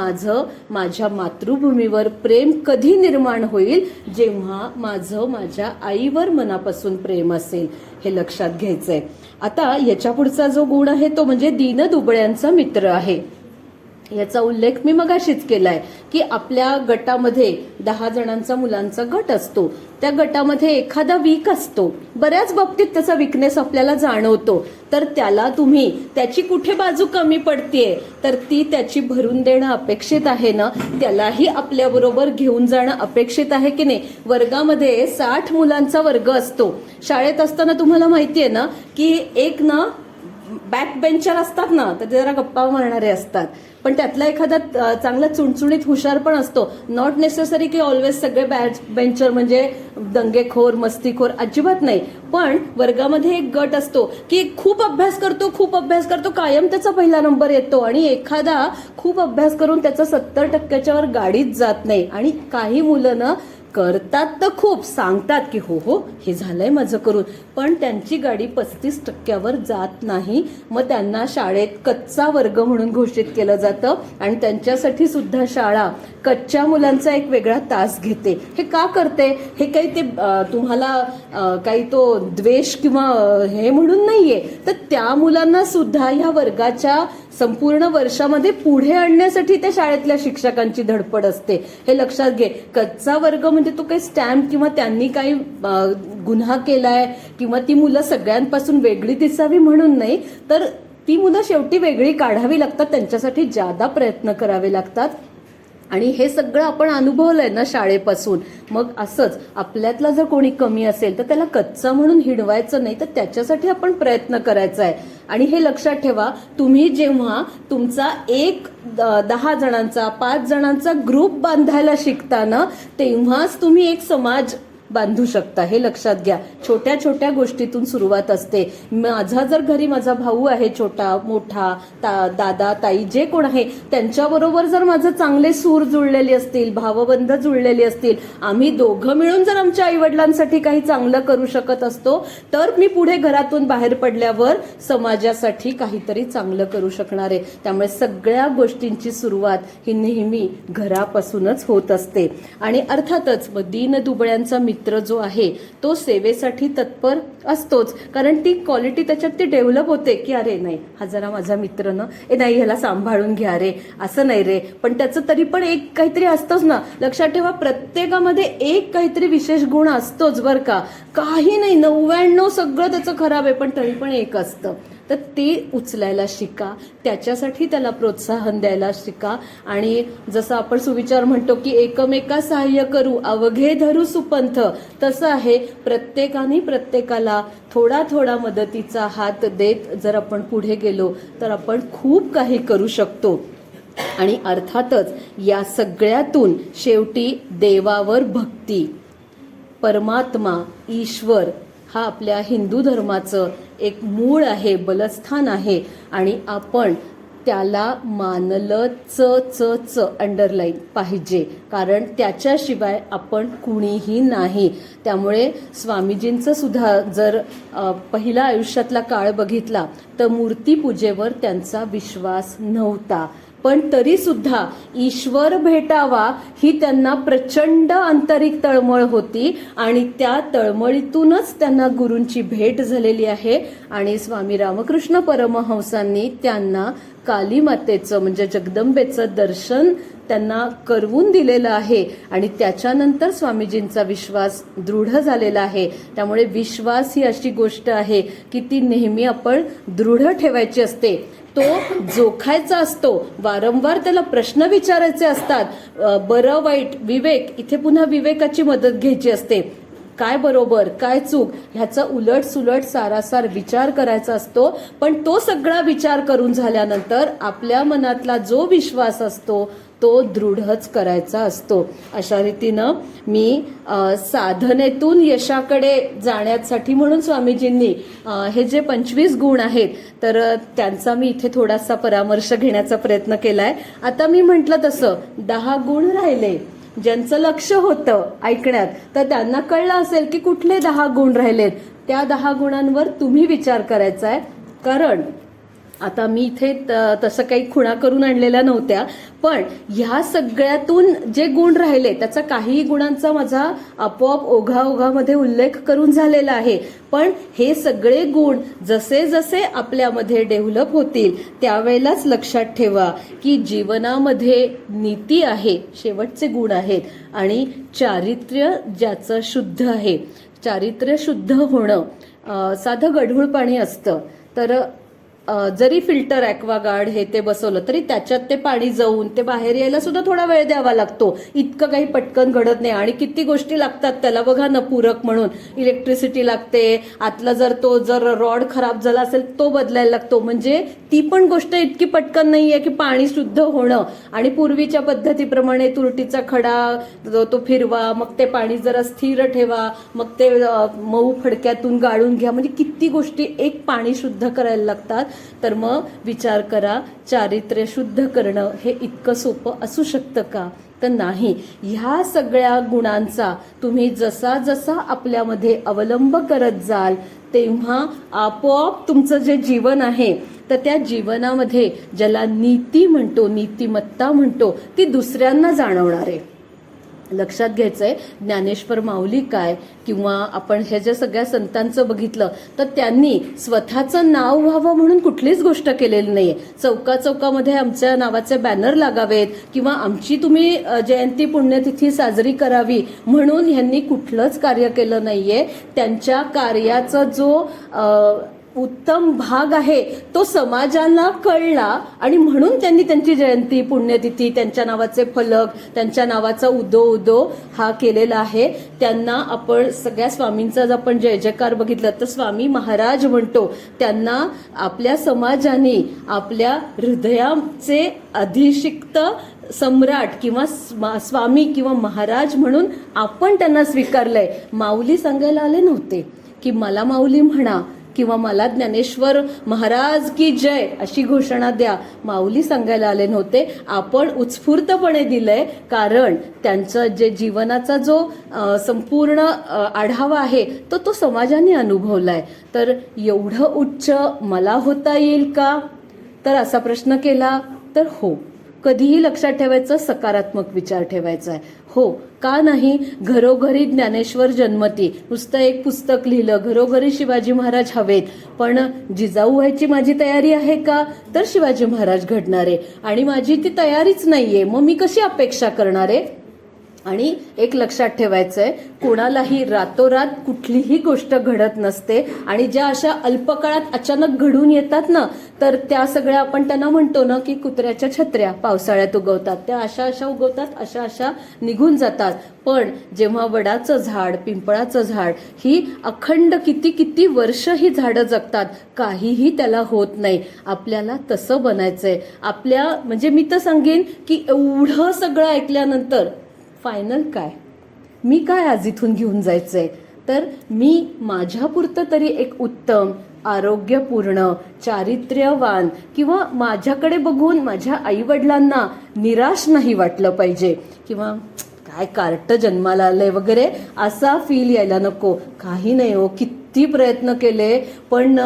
माझ्या मातृभूमीवर प्रेम कधी निर्माण होईल, जेव्हा माझ्या आईवर मनापासून प्रेम असेल. हे लक्षात घ्यायचंय. आता याच्या पुढचा जो गुण आहे तो म्हणजे दीनदुबळ्यांचा मित्र आहे. याचा उल्लेख मी मगाशीच केलाय की आपल्या गटामध्ये 10 जणांचा मुलांचा गट असतो. त्या गटामध्ये एखादा वीक असतो. बऱ्याच बाबतीत त्याचा विकनेस आपल्याला जाणवतो. तर त्याला तुम्ही त्याची कुठे बाजू कमी पडतीये, तर ती त्याची भरून देणं अपेक्षित आहे ना. त्यालाही आपल्याबरोबर घेऊन जाणं अपेक्षित आहे की नाही. वर्गामध्ये 60 मुलांचा वर्ग असतो. शाळेत असताना तुम्हाला माहितीये ना की एक ना बॅक बेंचर असतात ना, तर ते जरा गप्पा मारणारे असतात, पण त्यातला एखादा चांगला चुणचुणीत हुशार पण असतो. नॉट नेसेसरी की ऑलवेज सगळे बॅक बेंचर म्हणजे दंगेखोर, मस्तीखोर, अजिबात नाही. पण वर्गामध्ये एक गट असतो की खूप अभ्यास करतो, कायम त्याचा पहिला नंबर येतो. आणि एखादा खूप अभ्यास करून त्याचा 70% वर गाडीच जात नाही. आणि काही मुलं ना करतात तर खूप, सांगतात की हो हे झालंय माझं करून, पण त्यांची गाडी 35% जात नाही. मग त्यांना शाळेत कच्चा वर्ग म्हणून घोषित केलं जातं. आणि त्यांच्यासाठी सुद्धा शाळा कच्च्या मुलांचा एक वेगळा तास घेते. हे का करते? हे काही ते तुम्हाला काही तो द्वेष किंवा हे म्हणून नाहीये, तर त्या मुलांना सुद्धा ह्या वर्गाच्या संपूर्ण वर्षामध्ये पुढे आणण्यासाठी त्या शाळेतल्या शिक्षकांची धडपड असते. हे लक्षात घे. कच्चा वर्ग म्हणजे तो काही स्टॅम्प किंवा त्यांनी काही गुन्हा केलाय किंवा ती मुलं सगळ्यांपासून वेगळी दिसावी म्हणून नाही, तर ती मुलं शेवटी वेगळी काढावी लागतात. त्यांच्यासाठी जादा प्रयत्न करावे लागतात. आणि हे सगळं आपण अनुभवलंय ना शाळेपासून. मग असंच आपल्यातला जर कोणी कमी असेल तर त्याला कच्चा म्हणून हिडवायचं नाही, तर त्याच्यासाठी आपण प्रयत्न करायचा आहे. आणि हे लक्षात ठेवा, तुम्ही जेव्हा तुमचा 10 जणांचा 5 जणांचा ग्रुप बांधायला शिकताना, तेव्हाच तुम्ही एक समाज बांधू शकता. हे लक्षात घ्या. छोट्या छोट्या गोष्टीतून सुरुवात असते. माझा जर घरी माझा भाऊ आहे, छोटा मोठा, दादा ताई जे कोण आहे, त्यांच्याबरोबर जर माझं चांगले सूर जुळलेली असतील, भावबंध जुळलेली असतील, आम्ही दोघं मिळून जर आमच्या आईवडिलांसाठी काही चांगलं करू शकत असतो, तर मी पुढे घरातून बाहेर पडल्यावर समाजासाठी काहीतरी चांगलं करू शकणार आहे. त्यामुळे सगळ्या गोष्टींची सुरुवात ही नेहमी घरापासूनच होत असते. आणि अर्थातच दीनदुबळ्यांचा मित्र मित्र जो आहे तो सेवेसाठी तत्पर असतोच, कारण ती क्वालिटी त्याच्यात ती डेव्हलप होते की अरे नाही हा जरा माझा मित्र ना, नाही ह्याला सांभाळून घ्या रे, असं नाही रे, पण त्याचं तरी पण एक काहीतरी असतंच ना. लक्षात ठेवा, प्रत्येकामध्ये एक काहीतरी विशेष गुण असतोच बरं का. काही नाही, 99 सगळं त्याचं खराब आहे, पण तरी पण एक असतं. तर ते उचलायला शिका, त्याच्यासाठी त्याला प्रोत्साहन द्यायला शिका. आणि जसं आपण सुविचार म्हणतो की एकमेका सहाय्य करू अवघे धरू सुपंथ, तसं आहे प्रत्येकाने प्रत्येकाला थोडा थोडा मदतीचा हात देत जर आपण पुढे गेलो तर आपण खूप काही करू शकतो. आणि अर्थातच या सगळ्यातून शेवटी देवावर भक्ती, परमात्मा, ईश्वर हा आपल्या हिंदू धर्माचं एक मूळ आहे, बलस्थान आहे. आणि आपण त्याला मानलंच अंडरलाईन पाहिजे, कारण त्याच्याशिवाय आपण कुणीही नाही. त्यामुळे स्वामीजींचं सुद्धा जर पहिला आयुष्यातला काळ बघितला तर मूर्तीपूजेवर त्यांचा विश्वास नव्हता, पण तरी सुद्धा ईश्वर भेटावा ही त्यांना प्रचंड आंतरिक तळमळ होती. आणि त्या तळमळीतूनच त्यांना गुरूंची भेट झालेली आहे. आणि स्वामी रामकृष्ण परमहंसांनी त्यांना कालीमातेचं म्हणजे जगदंबेचं दर्शन त्यांना करवून दिलेलं आहे. आणि त्याच्यानंतर स्वामीजींचा विश्वास दृढ झालेला आहे. त्यामुळे विश्वास ही अशी गोष्ट आहे की ती नेहमी आपण दृढ ठेवायची असते, तो जोखायचा असतो, वारंवार त्याला प्रश्न विचारायचे असतात. बरं वाईट विवेक, इथे पुन्हा विवेकाची मदत घ्यायची असते. काय बरोबर काय चूक ह्याचा उलट सुलट सारासार विचार करायचा असतो. पण तो सगळा विचार करून झाल्यानंतर आपल्या मनातला जो विश्वास असतो तो दृढच करायचा असतो. अशा रीतीनं मी साधनेतून यशाकडे जाण्यासाठी म्हणून स्वामीजींनी हे जे 25 गुण आहेत तर त्यांचा मी इथे थोडासा परामर्श घेण्याचा प्रयत्न केलाय. आता मी म्हटलं तसं 10 गुण राहिले, ज्यांचं लक्ष होतं ऐकण्यात तर त्यांना कळलं असेल की कुठले 10 गुण राहिलेत. त्या 10 गुणांवर तुम्ही विचार करायचा आहे, कारण आता मी इथे तसं काही खुणा करून आणलेल्या नव्हत्या, पण ह्या सगळ्यातून जे गुण राहिले त्याचा काही गुणांचा माझा आपोआप ओघामध्ये उल्लेख करून झालेला आहे. पण हे सगळे गुण जसे जसे आपल्यामध्ये डेव्हलप होतील त्यावेळेलाच लक्षात ठेवा की जीवनामध्ये नीती आहे, शेवटचे गुण आहेत. आणि चारित्र्य ज्याचं शुद्ध आहे, चारित्र्य शुद्ध होणं साधं गढूळ पाणी असतं तर जरी फिल्टर ॲक्वागार्ड हे ते बसवलं तरी त्याच्यात ते पाणी जाऊन ते बाहेर यायला सुद्धा थोडा वेळ द्यावा लागतो. इतकं काही पटकन घडत नाही. आणि किती गोष्टी लागतात त्याला बघा ना, पूरक म्हणून इलेक्ट्रिसिटी लागते, आतला जर रॉड खराब झाला असेल तो बदलायला लागतो. म्हणजे ती पण गोष्ट इतकी पटकन नाहीये की पाणी शुद्ध होणं. आणि पूर्वीच्या पद्धतीप्रमाणे तुरटीचा खडा तो फिरवा, मग ते पाणी जरा स्थिर ठेवा, मग ते मऊ फडक्यातून गाळून घ्या, म्हणजे किती गोष्टी एक पाणी शुद्ध करायला लागतात. तर मग विचार करा, चारित्र्य शुद्ध करणं हे इतकं सोपं असू शकतं का? तर नाही. ह्या सगळ्या गुणांचा तुम्ही जसा जसा आपल्यामध्ये अवलंब करत जाल तेव्हा आपोआप तुमचं जे जीवन आहे तर त्या जीवनामध्ये ज्याला नीती म्हणतो, नीतिमत्ता म्हणतो, ती दुसऱ्यांना जाणवणार आहे. लक्षात घ्यायचंय, ज्ञानेश्वर माऊली काय किंवा आपण हे जे सगळ्या संतांचं बघितलं तर त्यांनी स्वतःचं नाव व्हावं म्हणून कुठलीच गोष्ट केलेली नाहीये. चौकामध्ये आमच्या नावाचे बॅनर लागावेत किंवा आमची तुम्ही जयंती पुण्यतिथी साजरी करावी म्हणून ह्यांनी कुठलंच कार्य केलं नाहीये. त्यांच्या कार्याचा जो उत्तम भाग आहे तो समाजाला कळला आणि म्हणून त्यांनी त्यांची जयंती पुण्यतिथी, त्यांच्या नावाचे फलक, त्यांच्या नावाचा उदो हा केलेला आहे. त्यांना आपण सगळ्या स्वामींचा जर आपण जय जयकार बघितलं तर स्वामी महाराज म्हणतो. त्यांना आपल्या समाजाने आपल्या हृदयाचे अधिष्ठित सम्राट किंवा स्वामी किंवा महाराज म्हणून आपण त्यांना स्वीकारलंय. माऊली सांगायला आले नव्हते की मला माऊली म्हणा किंवा मला ज्ञानेश्वर महाराज की जय अशी घोषणा द्या. माऊली सांगायला आले नव्हते, आपण उत्स्फूर्तपणे दिलंय, कारण त्यांचा जे जीवनाचा जो संपूर्ण आढावा आहे तो समाजाने अनुभवलाय. तर एवढं उच्च मला होता येईल का, तर असा प्रश्न केला तर हो. कधीही लक्षात ठेवायचं, सकारात्मक विचार ठेवायचा आहे. हो, का नाही? घरोघरी ज्ञानेश्वर जन्मती, नुसतं एक पुस्तक लिहिलं, घरोघरी शिवाजी महाराज हवेत, पण जिजाऊ व्हायची माझी तयारी आहे का? तर शिवाजी महाराज घडणार आहे, आणि माझी ती तयारीच नाहीये, मग मी कशी अपेक्षा करणार आहे? आणि एक लक्षात ठेवायचंय, कोणालाही रातोरात कुठलीही गोष्ट घडत नसते, आणि ज्या अशा अल्पकाळात अचानक घडून येतात ना, तर त्या सगळ्या आपण त्यांना म्हणतो ना की कुत्र्याच्या छत्र्या पावसाळ्यात उगवतात, त्या अशा अशा उगवतात, अशा अशा निघून जातात. पण जेव्हा वडाचं झाड, पिंपळाचं झाड ही अखंड किती किती वर्ष ही झाडं जगतात, काहीही त्याला होत नाही. आपल्याला तसं बनायचंय. आपल्या म्हणजे मी तर सांगेन की एवढं सगळं ऐकल्यानंतर फायनल काय? मी काय आज इथून घेऊन जायचंय? तर मी माझ्यापुरतं तरी एक उत्तम, आरोग्यपूर्ण, चारित्र्यवान, किंवा माझ्याकडे बघून माझ्या आईवडिलांना निराश नाही वाटलं पाहिजे, किंवा काय कार्ट जन्माला आलंय वगैरे असा फील यायला नको. काही नाही हो, किती प्रयत्न केले, पण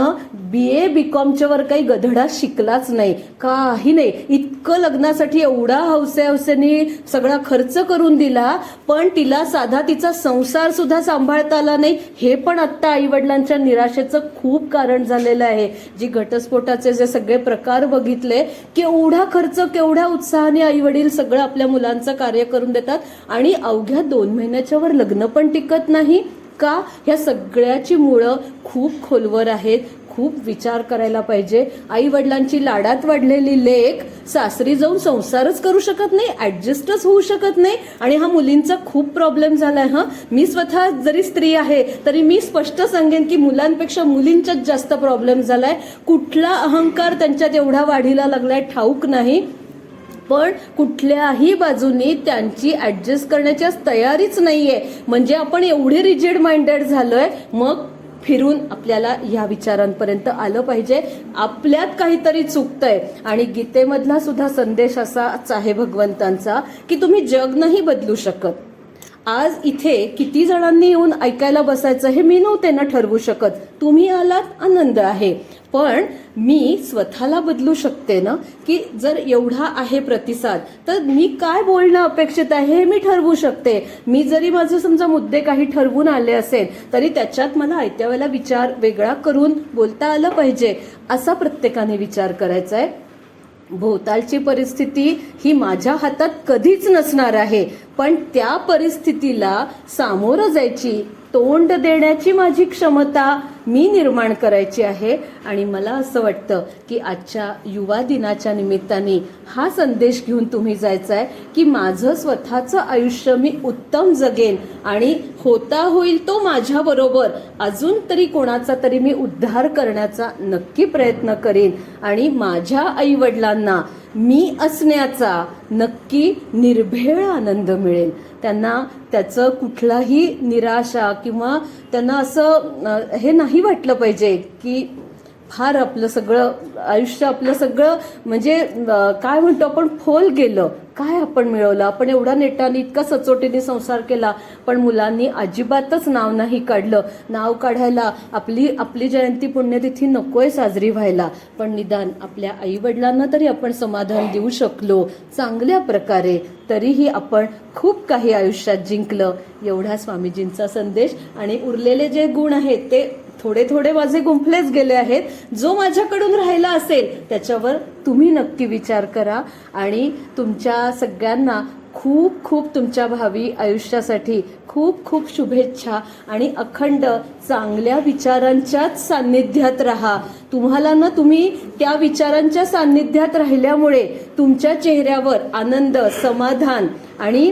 BA BCOMच्या वर काही गधडा शिकलाच नाही, काही नाही. इतकं लग्नासाठी एवढा हौसेने सगळा खर्च करून दिला, पण तिला साधा तिचा संसार सुद्धा सांभाळता आला नाही. हे पण आता आईवडिलांच्या निराशेचं खूप कारण झालेलं आहे. जी घटस्फोटाचे जे सगळे प्रकार बघितले, केवढा खर्च, केवढ्या उत्साहाने आईवडील सगळं आपल्या मुलांचं कार्य करून देतात, आणि अवघ्या 2 महिन्याच्या वर लग्न पण टिकत नाही का? ह्या सगळ्याची मुळं खूप खोलवर आहेत. खूप विचार करायला पाहिजे. आई वडिलांची लाडात वाढलेली लेक सासरी जाऊन संसारच करू शकत नाही, ऍडजस्टच होऊ शकत नाही, आणि हा मुलींचा खूप प्रॉब्लेम झालाय. मी स्वतः जरी स्त्री आहे तरी मी स्पष्ट सांगेन की मुलांपेक्षा मुलींचाच जास्त प्रॉब्लेम झालाय. कुठला अहंकार त्यांच्यात एवढा वाढीला लागलाय ठाऊक नाही, पण कुठल्याही बाजूनी त्यांची ऍडजस्ट करण्याची तयारीच नाहीये. म्हणजे आपण एवढे रिजिड माइंडेड झालोय, मग फिरून आपल्याला या विचारांपर्यंत आलं पाहिजे, आपल्यात काहीतरी चुकतंय. आणि गीतेमधला सुद्धा संदेश असाच आहे भगवंतांचा की तुम्ही जग नाही बदलू शकत. आज इथे किती जणांनी येऊन ऐकायला बसायचं हे मी नव्हते ना ठरवू शकत, तुम्ही आलात, आनंद आहे. पण मी स्वतःला बदलू शकते ना, की जर एवढा आहे प्रतिसाद तर मी काय बोलणं अपेक्षित आहे हे मी ठरवू शकते. मी जरी माझे समजा मुद्दे काही ठरवून आले असेल तरी त्याच्यात मला आयत्या वेळेला विचार वेगळा करून बोलता आलं पाहिजे, असा प्रत्येकाने विचार करायचा आहे. भोवतालची परिस्थिती ही माझ्या हातात कधीच नसणार आहे, पण त्या परिस्थितीला सामोरं जायची, तोंड देण्याची माझी क्षमता मी निर्माण करायची आहे. आणि मला असं वाटतं की आजच्या युवा दिनाच्या निमित्ताने हा संदेश घेऊन तुम्ही जायचा आहे की माझं स्वतःचं आयुष्य मी उत्तम जगेन, आणि होता होईल तो माझ्या बरोबर अजून तरी कोणाचा तरी मी उद्धार करण्याचा नक्की प्रयत्न करेन, आणि माझ्या आई वडिलांना मी असण्याचा नक्की निर्भेळ आनंद मिळेल. त्यांना त्याचं कुठलाही निराशा किंवा त्यांना असं हे नाही वाटलं पाहिजे की फार आपलं सगळं आयुष्य, आपलं सगळं म्हणजे काय म्हणतो आपण, फोल गेलं. काय आपण मिळवलं? आपण एवढा नेटाने इतका सचोटीने संसार केला, पण मुलांनी अजिबातच नाव नाही काढलं. नाव काढायला आपली जयंती पुण्यतिथी नकोय साजरी व्हायला, पण निदान आपल्या आई वडिलांना तरी आपण समाधान देऊ शकलो चांगल्या प्रकारे, तरीही आपण खूप काही आयुष्यात जिंकलं. एवढा स्वामीजींचा संदेश. आणि उरलेले जे गुण आहेत ते थोडे थोडे माझे गुंफलेच गेले आहेत. जो माझ्याकडून राहिला असेल त्याच्यावर तुम्ही नक्की विचार करा. आणि तुमच्या सगळ्यांना खूप खूप तुमच्या भावी आयुष्यासाठी खूप खूप शुभेच्छा. आणि अखंड चांगल्या विचारांच्याच सान्निध्यात राहा. तुम्हाला ना, तुम्ही त्या विचारांच्या सान्निध्यात राहिल्यामुळे तुमच्या चेहऱ्यावर आनंद, समाधान आणि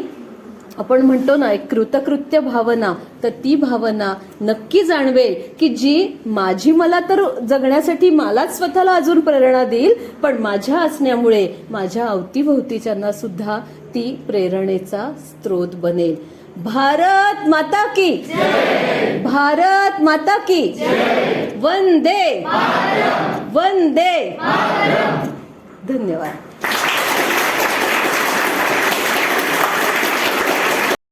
आपण म्हणतो ना एक कृतकृत्य भावना, तर ती भावना नक्की जाणवेल की जी माझी मला तर जगण्यासाठी मलाच स्वतःला अजून प्रेरणा देईल, पण माझ्या असण्यामुळे माझ्या अवतीभोवतीच्यांना सुद्धा ती प्रेरणेचा स्रोत बनेल. भारत माता की जय. भारत माता की जय. वंदे वंदे. धन्यवाद.